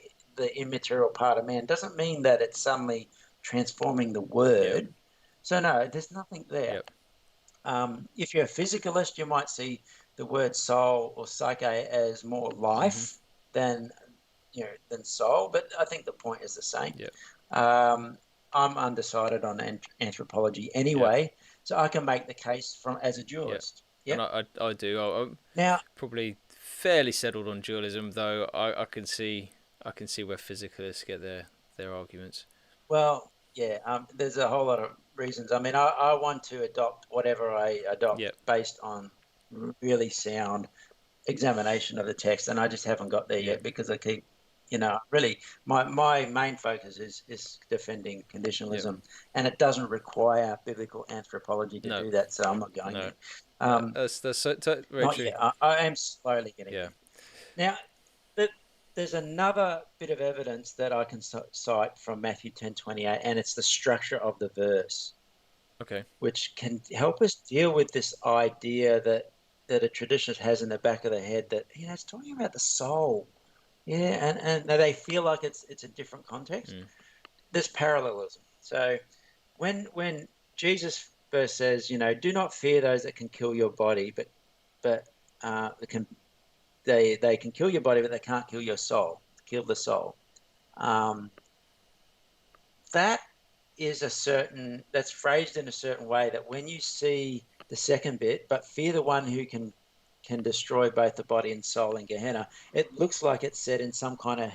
immaterial part of man doesn't mean that it's suddenly transforming the Yeah. word. So no, there's nothing there. Yep. If you're a physicalist, you might see the word soul or psyche as more Mm-hmm. life than soul. But I think the point is the same. Yep. I'm undecided on anthropology Yep. anyway, so I can make the case as a Yep. dualist. And Yep. I do. I'm Now, probably fairly settled on dualism, though I can see where physicalists get their arguments. well, yeah, there's a whole lot of reasons. I mean, I want to adopt whatever I adopt Yep. based on really sound examination of the text, and I just haven't got there Yep. yet because I keep, really my main focus is defending conditionalism, and it doesn't require biblical anthropology to No. do that, so I'm not going No. there. That's very Not true. yet. I am slowly getting Yeah. there. Now, there's another bit of evidence that I can cite from Matthew 10:28, and it's the structure of the verse, Okay. which can help us deal with this idea that a traditionalist has in the back of the head that it's talking about the soul, and they feel like it's a different context. Mm. There's parallelism. So when Jesus first says, do not fear those that can kill your body, but they can kill your body, but they can't kill your soul, kill the soul. That is that's phrased in a certain way that when you see the second bit, but fear the one who can destroy both the body and soul in Gehenna, it looks like it's said in some kind of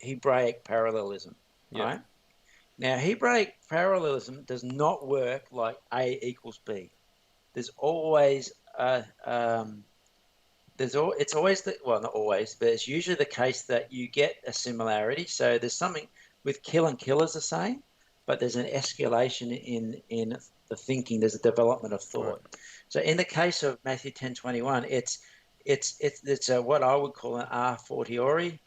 Hebraic parallelism, Yeah. right? Now, Hebraic parallelism does not work like A equals B. There's always it's always well, not always, but it's usually the case that you get a similarity. So there's something with kill and kill is the same, but there's an escalation in the thinking. There's a development of Right. thought. So in the case of Matthew 10:21, it's what I would call an a fortiori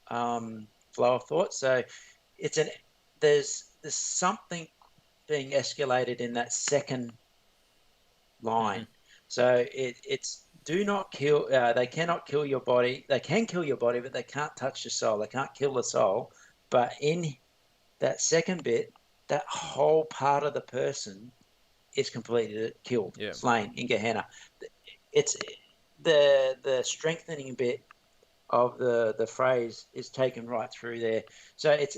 flow of thought. So it's there's something being escalated in that second line. Mm-hmm. So it's do not kill. They cannot kill your body. They can kill your body, but they can't touch your soul. They can't kill the soul. But in that second bit, that whole part of the person is completely killed, Yeah. slain in Gehenna. It's the strengthening bit of the phrase is taken right through there. So it's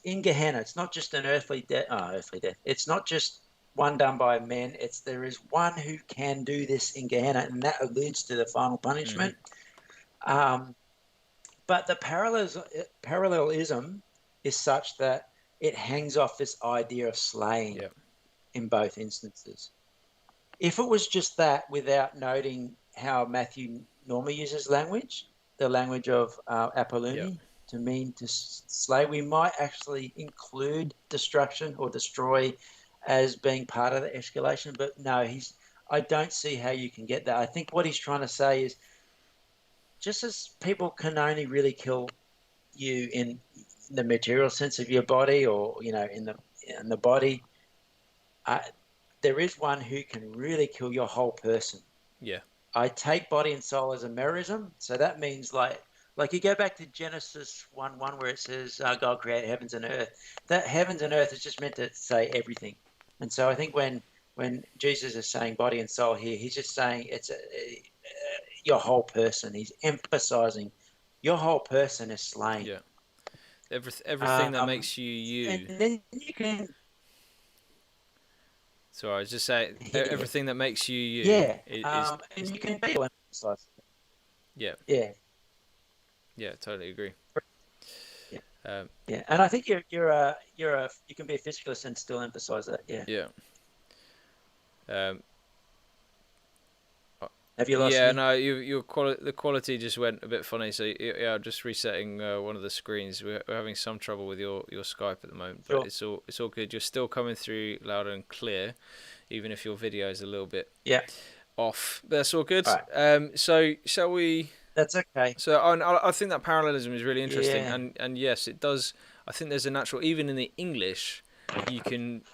in Gehenna. It's not just an earthly death. Earthly death. It's not just one done by men. There is one who can do this in Gehenna, and that alludes to the final punishment. Mm-hmm. But the parallelism is such that it hangs off this idea of slaying Yeah. in both instances. If it was just that without noting how Matthew normally uses language, the language of Yeah. Apolluni, to mean to slay, we might actually include destruction or destroy as being part of the escalation. But no, I don't see how you can get that. I think what he's trying to say is just as people can only really kill you in the material sense of your body or, in the body, there is one who can really kill your whole person. Yeah. I take body and soul as a merism. So that means like you go back to Genesis 1:1 where it says God created heavens and earth. That heavens and earth is just meant to say everything. And so I think when Jesus is saying body and soul here, he's just saying it's your whole person. He's emphasizing your whole person is slain. Yeah. Everything that makes you And you. then you can, So I was just saying, yeah, everything that makes you you yeah, and is you can be emphasize. yeah. Yeah, Yeah. Totally agree. yeah, Um, yeah. And I think you can be a physicalist and still emphasize that. Yeah. yeah. Um, Have you lost yeah. me? No, the quality just went a bit funny. So yeah, I'm just resetting one of the screens. We're having some trouble with your Skype at the moment, but Sure. it's all good. You're still coming through loud and clear, even if your video is a little bit Yeah. off. But that's all good. All right. So shall we? That's okay. So I think that parallelism is really interesting, Yeah. and yes, it does. I think there's a natural, even in the English, you can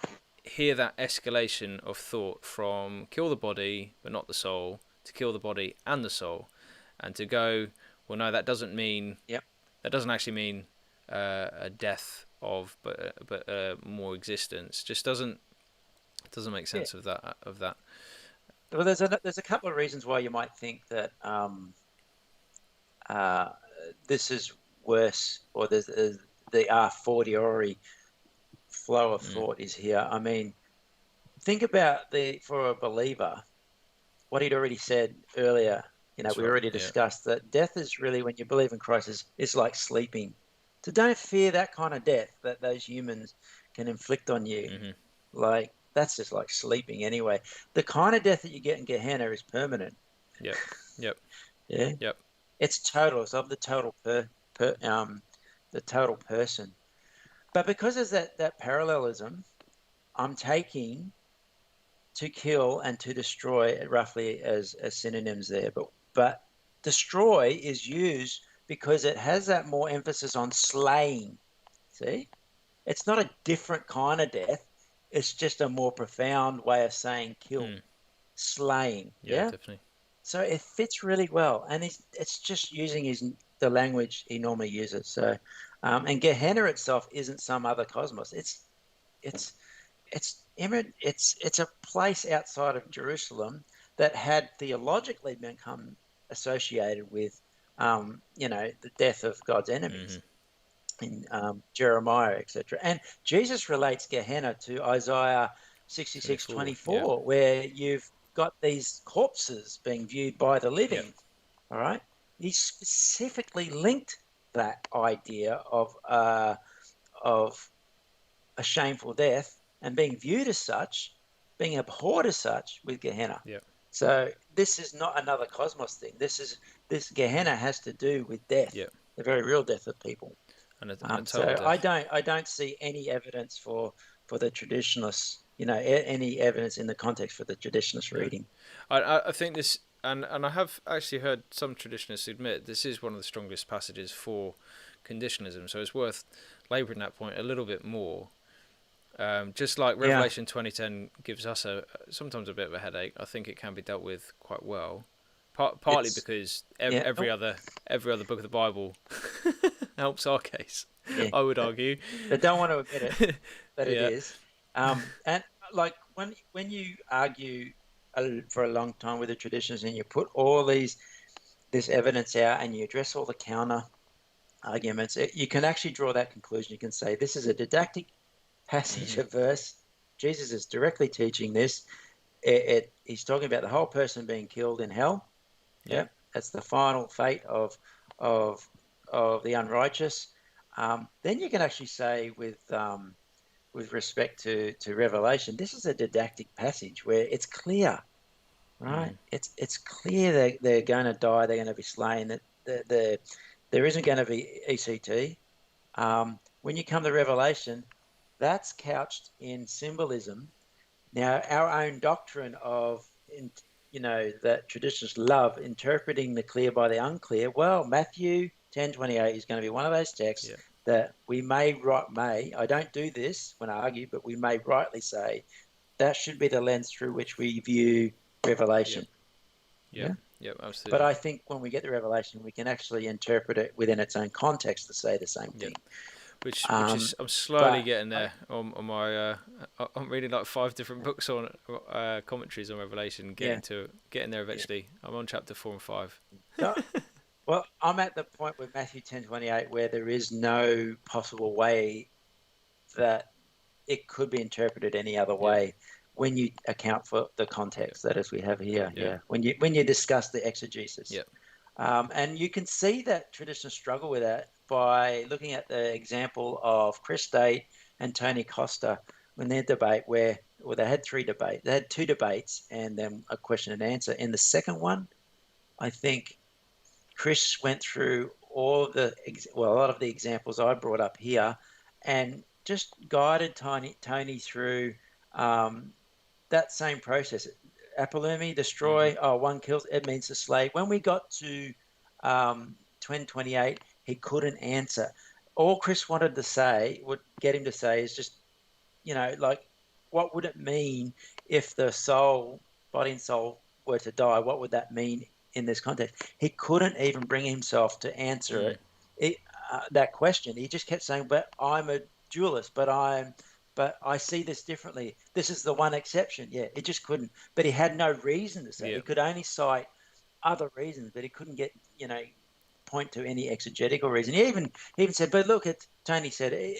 hear that escalation of thought from kill the body but not the soul to kill the body and the soul, and to go, well, no, that doesn't mean Yep. that doesn't actually mean a death of, but more existence. Just doesn't make Yeah. sense of that. Well, there's a couple of reasons why you might think that uh, this is worse, or there's the a fortiori flow of Mm, thought is here. I mean, think about for a believer, what he'd already said earlier. that's We right. already Yeah. discussed that death is really, when you believe in Christ, is like sleeping. So don't fear that kind of death that those humans can inflict on you. Mhm. Like, that's just like sleeping anyway. The kind of death that you get in Gehenna is permanent. Yep. Yep. Yeah. Yep. It's total. It's of the total the total person. But because there's that parallelism, I'm taking to kill and to destroy roughly as synonyms there. But destroy is used because it has that more emphasis on slaying. See? It's not a different kind of death. It's just a more profound way of saying kill, Mm. slaying. Yeah. Yeah. Definitely. So it fits really well, and it's just using the language he normally uses. So, and Gehenna itself isn't some other cosmos. it's a place outside of Jerusalem that had theologically become associated with, the death of God's enemies in Jeremiah, etc. And Jesus relates Gehenna to Isaiah 66:24, where you've got these corpses being viewed by the living. All right, he specifically linked that idea of a shameful death and being viewed as such, being abhorred as such with Gehenna. So this is not another cosmos thing. This Gehenna has to do with death, the very real death of people. And So death. I don't see any evidence for the traditionalists, any evidence in the context for the traditionalist reading. I think this, and I have actually heard some traditionalists admit this is one of the strongest passages for conditionalism. So it's worth labouring that point a little bit more. Just like Revelation 20:10 gives us sometimes a bit of a headache, I think it can be dealt with quite well. Partly because every other book of the Bible helps our case. I would argue. They don't want to admit it, but it is. And like when you argue for a long time with the traditions and you put all this evidence out and you address all the counter arguments, you can actually draw that conclusion. You can say this is a didactic passage of verse. Jesus is directly teaching this. He's talking about the whole person being killed in hell. Yeah, that's the final fate of the unrighteous. Then you can actually say with respect to Revelation, this is a didactic passage where it's clear, right? It's clear they're going to die, they're going to be slain. That there isn't going to be ECT. When you come to Revelation, that's couched in symbolism. Now, our own doctrine of that traditions love interpreting the clear by the unclear. Well, Matthew 10:28 is going to be one of those texts that we may, I don't do this when I argue, but we may rightly say that should be the lens through which we view Revelation. Yeah, absolutely. But I think when we get to Revelation, we can actually interpret it within its own context to say the same thing. Which is, I'm slowly getting there on my. I'm reading like 5 different books on commentaries on Revelation, getting there eventually. I'm on chapter 4 and 5. Well, I'm at the point with Matthew 10:28 where there is no possible way that it could be interpreted any other way when you account for the context that as we have here. When you discuss the exegesis. And you can see that traditions struggle with that by looking at the example of Chris Date and Tony Costa when their debate they had 3 debates. They had 2 debates and then a question and answer. In the second one, I think Chris went through a lot of the examples I brought up here and just guided Tony through that same process. Apolumi, destroy, one kills, it means to slay. When we got to 2028, he couldn't answer. All Chris wanted to say, would get him to say is just, what would it mean if the body and soul were to die? What would that mean in this context? He couldn't even bring himself to answer that question. He just kept saying, but I'm a dualist, but I see this differently. This is the one exception. Yeah, he just couldn't. But he had no reason to say. He could only cite other reasons, but he couldn't get, point to any exegetical reason. He even said, but look, Tony said,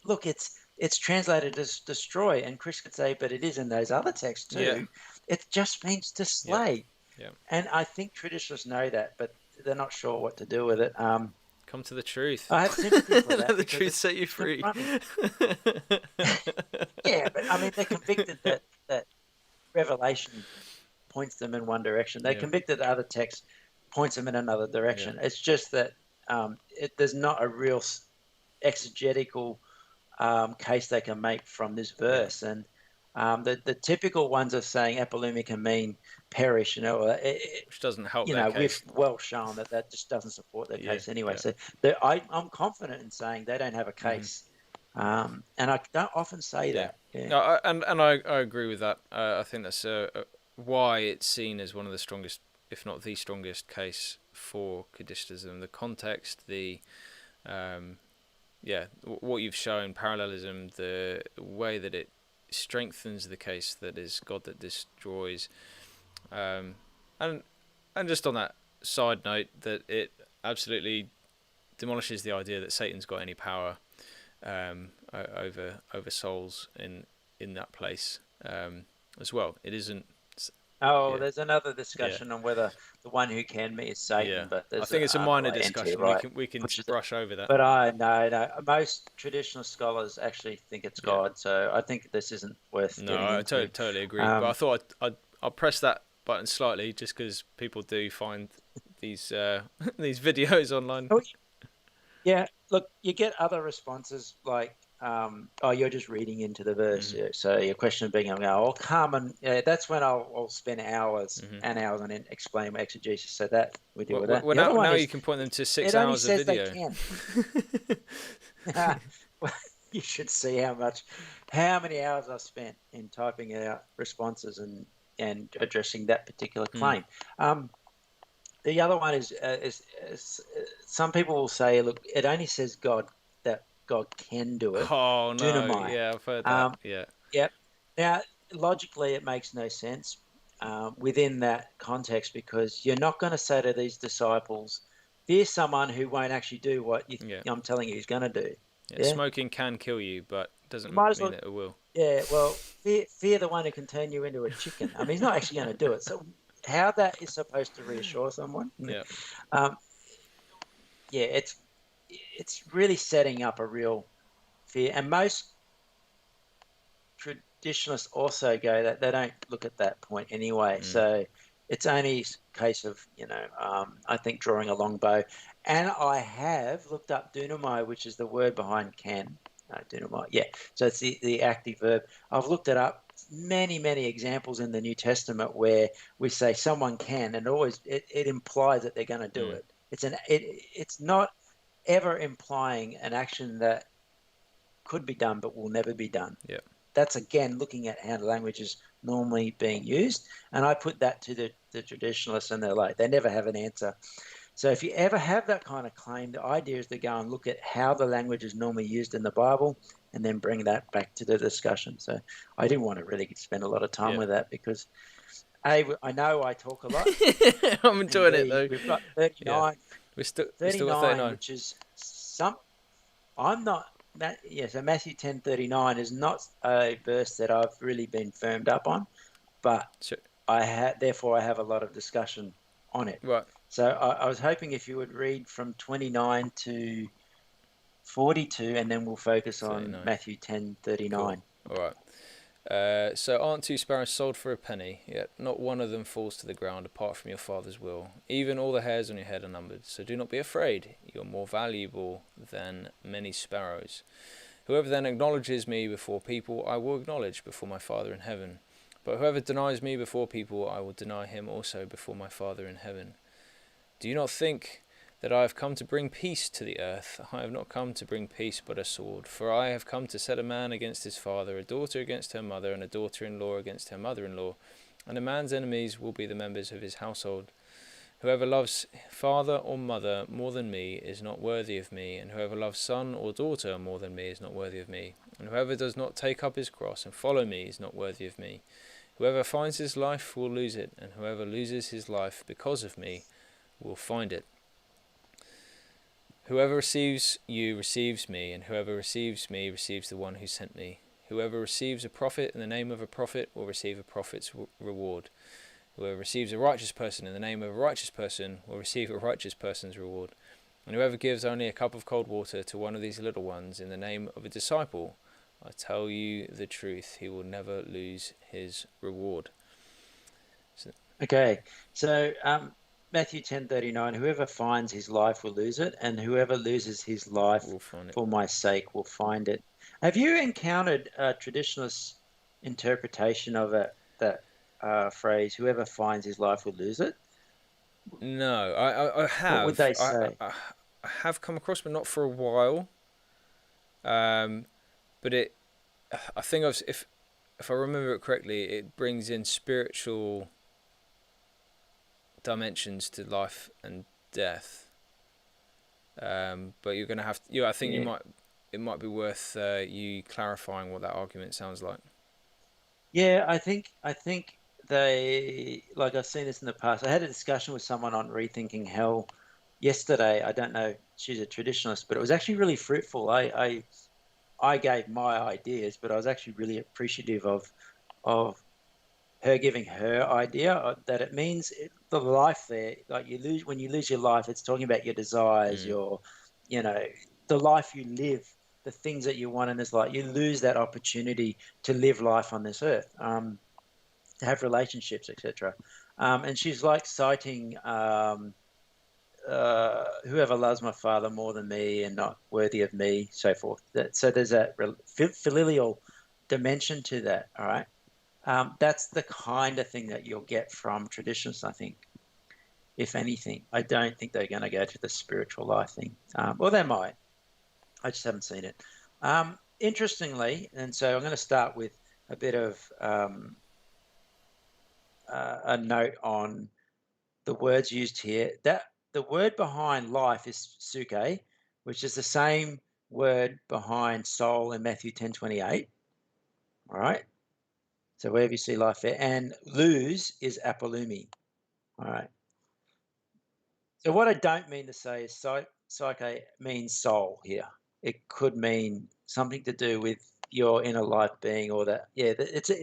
look, it's translated as destroy. And Chris could say, but it is in those other texts too. Yeah. It just means to slay. Yeah. And I think traditionalists know that, but they're not sure what to do with it. Come to the truth. I have sympathy for that. Let the truth set you free. Yeah, but I mean, they're convicted that Revelation points them in one direction. They're convicted that other text points them in another direction. Yeah. It's just that there's not a real exegetical case they can make from this verse. Yeah. And the typical ones are saying epilumi can mean perish, which doesn't help their case. We've well shown that just doesn't support their case anyway. Yeah. So I'm confident in saying they don't have a case. And I don't often say that. Yeah. No, and I agree with that. I think that's why it's seen as one of the strongest, if not the strongest case for conditionalism. The context, the what you've shown, parallelism, the way that it strengthens the case that is God that destroys, and just on that side note, that it absolutely demolishes the idea that Satan's got any power over souls in that place as well. It isn't. Oh, Yeah, there's another yeah, discussion on whether the one who can meet is yeah. Satan, but I there's think it's a minor like NT discussion. right We can pushes it. brush over that. But I no, most traditional scholars actually think it's Yeah. God, so I think this isn't worth No, getting I into. totally agree. But I Um, thought I'll press that button slightly just because people do find these these videos online. oh, yeah, look, you get other responses like, oh, you're just reading into the verse. Hmm. Yeah, so your question being, oh, come and yeah, that's when I'll spend hours Hmm. and hours on it explaining exegesis. So that we deal with that. Well, The other one now you is can point them to six it only hours of says they video. can. Well, you should see how many hours I've spent in typing out responses and addressing that particular Mm. claim. The other one is some people will say, look, it only says that God can do it. Oh no, Dunamai. yeah, I've heard that. Um, Yeah. yep. Now, logically, it makes no sense within that context because you're not going to say to these disciples, fear someone who won't actually do what Yeah. I'm telling you he's going to do. Yeah. Yeah. Smoking can kill you, but You doesn't might as mean well. that it will. Yeah. Well, fear the one who can turn you into a chicken. I mean, he's not actually going to do it. So, how that is supposed to reassure someone? Yeah. Um, yeah, it's really setting up a real fear, and most traditionalists also go that they don't look at that point anyway. Mm. So it's only a case of I think drawing a long bow, and I have looked up dunamai, which is the word behind can. No, dunamai, yeah. So it's the active verb. I've looked it up. Many examples in the New Testament where we say someone can, and it implies that they're going to do Mm. it. It's not ever implying an action that could be done but will never be done. Yeah. That's again looking at how the language is normally being used. And I put that to the traditionalists, and they never have an answer. So if you ever have that kind of claim, the idea is to go and look at how the language is normally used in the Bible and then bring that back to the discussion. So I didn't want to really spend a lot of time Yeah. with that because A, I know I talk a lot, I'm and enjoying it B, though. we've got Yeah. 39, We still got 39, 39. which is some. I'm not that. Yeah, so Matthew 10:39 is not a verse that I've really been firmed up on, but So, therefore I have a lot of discussion on it. right. So I was hoping if you would read from 29 to 42, and then we'll focus on 39. Matthew Cool. 10:39. All right. So aren't two sparrows sold for a penny? Yet not one of them falls to the ground apart from your Father's will. Even all the hairs on your head are numbered. So do not be afraid. You are more valuable than many sparrows. Whoever then acknowledges me before people, I will acknowledge before my Father in heaven. But whoever denies me before people, I will deny him also before my Father in heaven. Do you not think that I have come to bring peace to the earth? I have not come to bring peace but a sword. For I have come to set a man against his father, a daughter against her mother, and a daughter-in-law against her mother-in-law. And a man's enemies will be the members of his household. Whoever loves father or mother more than me is not worthy of me, and whoever loves son or daughter more than me is not worthy of me. And whoever does not take up his cross and follow me is not worthy of me. Whoever finds his life will lose it, and whoever loses his life because of me will find it. Whoever receives you receives me, and whoever receives me receives the one who sent me. Whoever receives a prophet in the name of a prophet will receive a prophet's reward. Whoever receives a righteous person in the name of a righteous person will receive a righteous person's reward. And whoever gives only a cup of cold water to one of these little ones in the name of a disciple, I tell you the truth, he will never lose his reward. Okay, so Matthew 10:39, whoever finds his life will lose it, and whoever loses his life We'll find it. for my sake will find it. Have you encountered a traditionalist interpretation of that phrase, whoever finds his life will lose it? No, I What would have. they say? I have come across, but not for a while. But I think if I remember it correctly, it brings in spiritual dimensions to life and death. But you're gonna have to, I think you Yeah. might it might be worth you clarifying what that argument sounds like. Yeah, I think they, like, I've seen this in the past. I had a discussion with someone on rethinking hell yesterday. I don't know, she's a traditionalist, but it was actually really fruitful. I gave my ideas, but I was actually really appreciative of her giving her idea that it means the life there, like you lose when you lose your life, it's talking about your desires, Mm. your, you know, the life you live, the things that you want in this life. You lose that opportunity to live life on this earth, to have relationships, etc. And she's like citing whoever loves my father more than me and not worthy of me, so forth. So there's that familial dimension to that. All right. That's the kind of thing that you'll get from traditionalists, I think, if anything. I don't think they're going to go to the spiritual life thing. Well, they might. I just haven't seen it. Interestingly, and so I'm going to start with a bit of a note on the words used here. That the word behind life is suke, which is the same word behind soul in Matthew 10:28. All right. So wherever you see life there, and lose is apolumi. All right. So what I don't mean to say is psyche means soul here. It could mean something to do with your inner life being, or that. Yeah,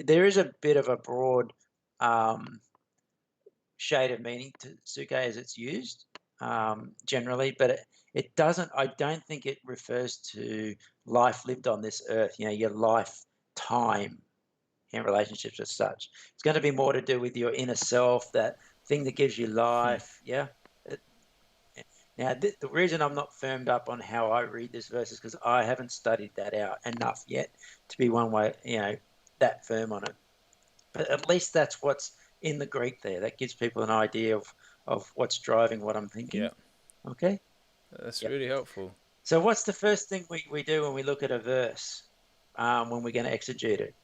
there is a bit of a broad um, shade of meaning to suke as it's used generally, but it doesn't. I don't think it refers to life lived on this earth. You know, your lifetime in relationships as such. It's going to be more to do with your inner self, that thing that gives you Hmm. life. Yeah. Now, the reason I'm not firmed up on how I read this verse is because I haven't studied that out enough yet to be one way, that firm on it. But at least that's what's in the Greek there. That gives people an idea of what's driving what I'm Yeah, thinking. Okay. that's Yep. really helpful. So, what's the first thing we do when we look at a verse when we're going to exegete it?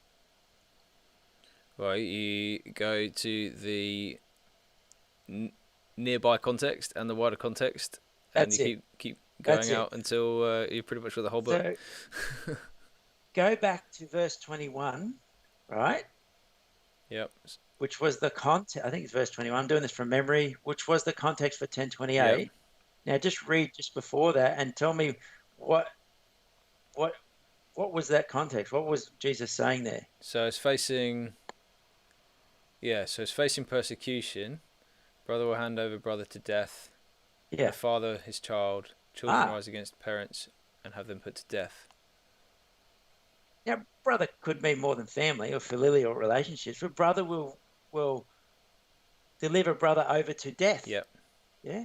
Right, you go to the n- nearby context and the wider context, and you That's it. keep That's going it. out until you pretty much got the whole book. So, go back to verse 21, right? Yep. Which was the context. I think it's verse 21. I'm doing this from memory, which was the context for Yep. 10:28. Now just read just before that and tell me what what what was that context? What was Jesus saying there? So it's facing, yeah. So it's facing persecution. Brother will hand over brother to death. The Yeah. father his child. Children Ah, rise against parents and have them put to death. now brother could mean more than family or familial relationships, but brother will deliver brother over to death. Yep. Yeah.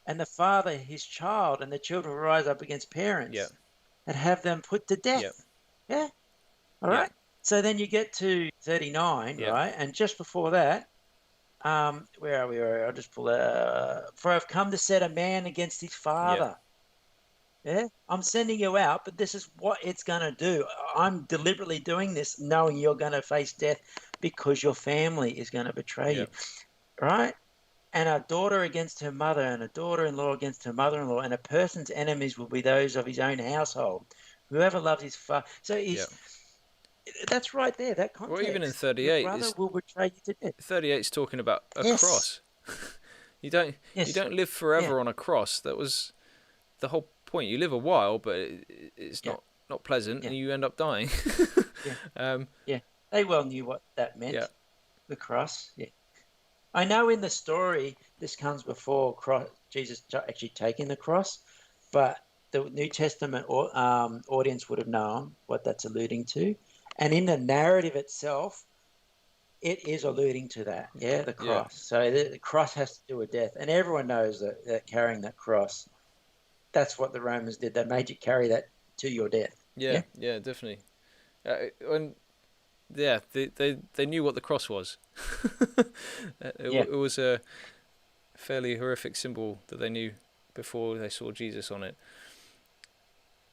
And the father his child, and the children will rise up against Yep. parents and have them put to Yep. death. Yeah. All Yep. right. So then you get to 39, Yep. right? And just before that, where are we? I'll just pull for I've come to set a man against his Yep. father. Yeah, I'm sending you out, but this is what it's going to do. I'm deliberately doing this, knowing you're going to face death because your family is going to betray you, Yep. right? And a daughter against her mother, and a daughter-in-law against her mother-in-law, and a person's enemies will be those of his own household. Whoever loves his father, so he's Yep. that's right there. That Or even in context, your 38, brother it's will betray you to death. 38 is talking about a Yes, cross. You don't you yes, don't live yeah, forever on a cross. That was the whole point. You live a while, but it's yeah, not pleasant, yeah, and you end up dying. yeah, um, yeah. They well knew what that yeah, meant. The cross. Yeah. I know in the story this comes before Jesus actually taking the cross, but the New Testament audience would have known what that's alluding to. And in the narrative itself, it is alluding to that. Yeah, the yeah, cross. So the cross has to do with death. And everyone knows that carrying that cross, that's what the Romans did. They made you carry that to your death. yeah, Yeah. yeah, definitely. And yeah, they knew what the cross was. Yeah. It was a fairly horrific symbol that they knew before they saw Jesus on it.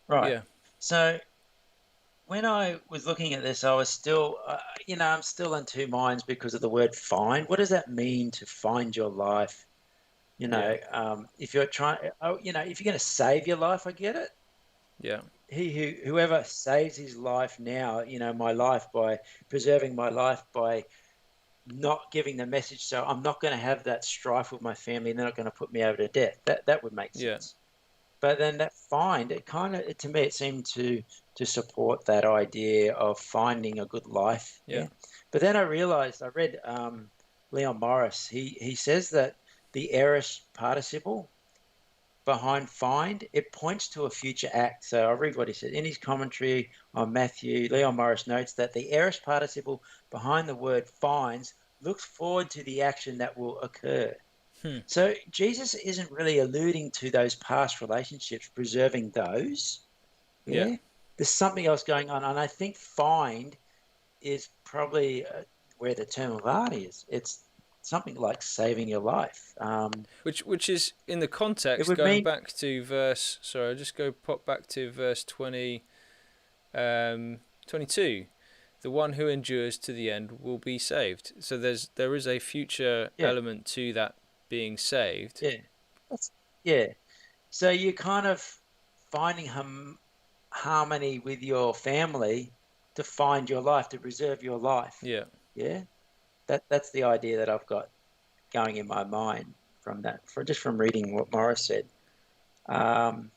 Right. Yeah, So when I was looking at this, I was still, I'm still in two minds because of the word find. What does that mean to find your life? yeah, If you're trying, if you're going to save your life, I get it. yeah, whoever saves his life now, my life by preserving my life by not giving the message, so I'm not going to have that strife with my family, and they're not going to put me over to death. That would make Yeah. sense. But then that find, to me, it seemed to support that idea of finding a good life. Yeah. But then I realized, I read Leon Morris. He says that the aorist participle behind find, it points to a future act. So I'll read what he said. In his commentary on Matthew, Leon Morris notes that the aorist participle behind the word finds looks forward to the action that will occur. So Jesus isn't really alluding to those past relationships, preserving those. Yeah. There's something else going on. And I think find is probably where the term of art is. It's something like saving your life. Which is in the It context would going mean, back to verse. Sorry, I'll just go pop back to verse 22. The one who endures to the end will be saved. So there is a future yeah, element to that being saved. yeah, yeah. So you're kind of finding harmony with your family to find your life, to preserve your life. Yeah. Yeah, that's the idea that I've got going in my mind from that, from reading what Morris said. And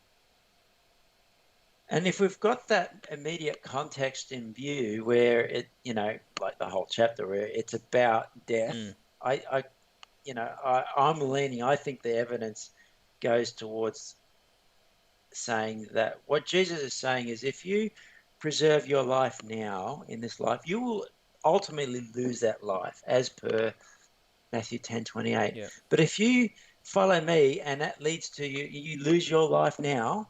if we've got that immediate context in view, where like the whole chapter, where it's about death, I'm leaning. I think the evidence goes towards saying that what Jesus is saying is, if you preserve your life now in this life, you will ultimately lose that life, as per Matthew 10:28. Yeah. But if you follow me and that leads to you lose your life now,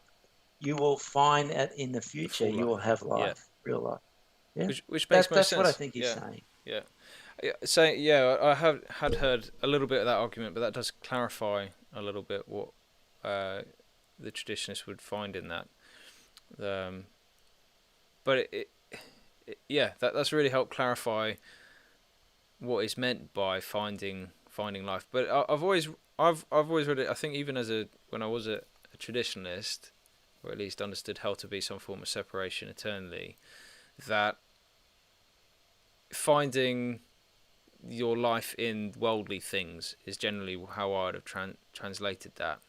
you will find that in the future Full you will life. have Yeah. life, real life. Yeah, Which makes most that's what I sense. think he's Yeah. saying. Yeah. So yeah, I had heard a little bit of that argument, but that does clarify a little bit what the traditionists would find in that. But yeah, that's really helped clarify what is meant by finding life. But I've always read it. I think even when I was a traditionalist, or at least understood how to be some form of separation eternally, that finding your life in worldly things is generally how I would have translated that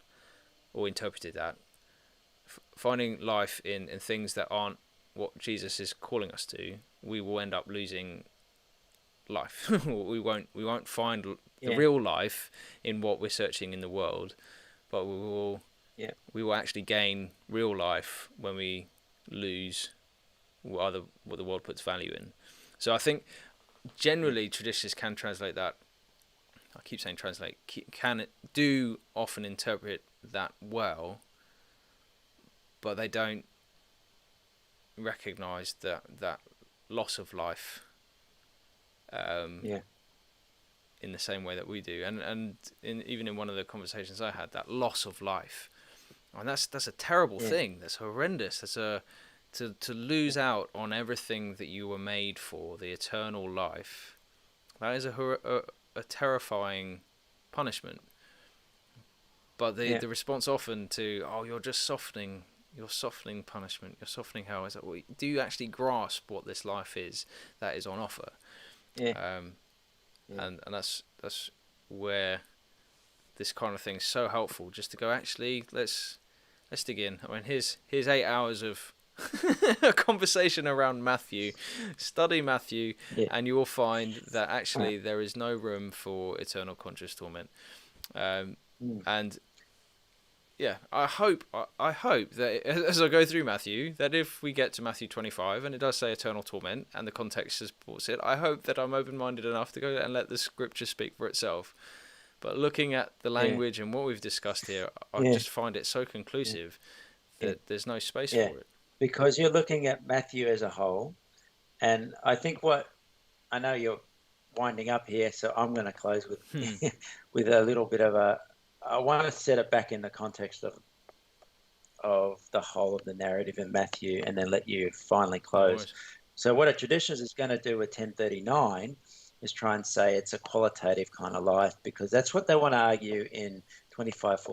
or interpreted that. Finding life in things that aren't what Jesus is calling us to, we will end up losing life. we won't find the real life in what we're searching in the world, but we will actually gain real life when we lose what the world puts value in. So I think generally traditions can translate that. I keep saying translate. Do often interpret that well, but they don't recognise that loss of life in the same way that we do. And even in one of the conversations I had, that loss of life, and that's a terrible thing. That's horrendous. That's to lose out on everything that you were made for, the eternal life. That is a terrifying punishment. But the response often to, oh, you're just softening punishment, you're softening hell. Is that, well, do you actually grasp what this life is that is on offer? And that's where this kind of thing is so helpful. Just to go, actually, let's dig in. I mean, here's 8 hours of a conversation around Matthew. Study Matthew, and you will find that actually there is no room for eternal conscious torment. And yeah, I hope that as I go through Matthew, that if we get to Matthew 25 and it does say eternal torment and the context supports it, I hope that I'm open-minded enough to go and let the scripture speak for itself. But looking at the language and what we've discussed here, I just find it so conclusive that there's no space for it. Because you're looking at Matthew as a whole, and I think I know you're winding up here, so I'm going to close with with a little bit of I want to set it back in the context of the whole of the narrative in Matthew, and then let you finally close. So what a traditionalist is going to do with 1039 is try and say it's a qualitative kind of life, because that's what they want to argue in 25:45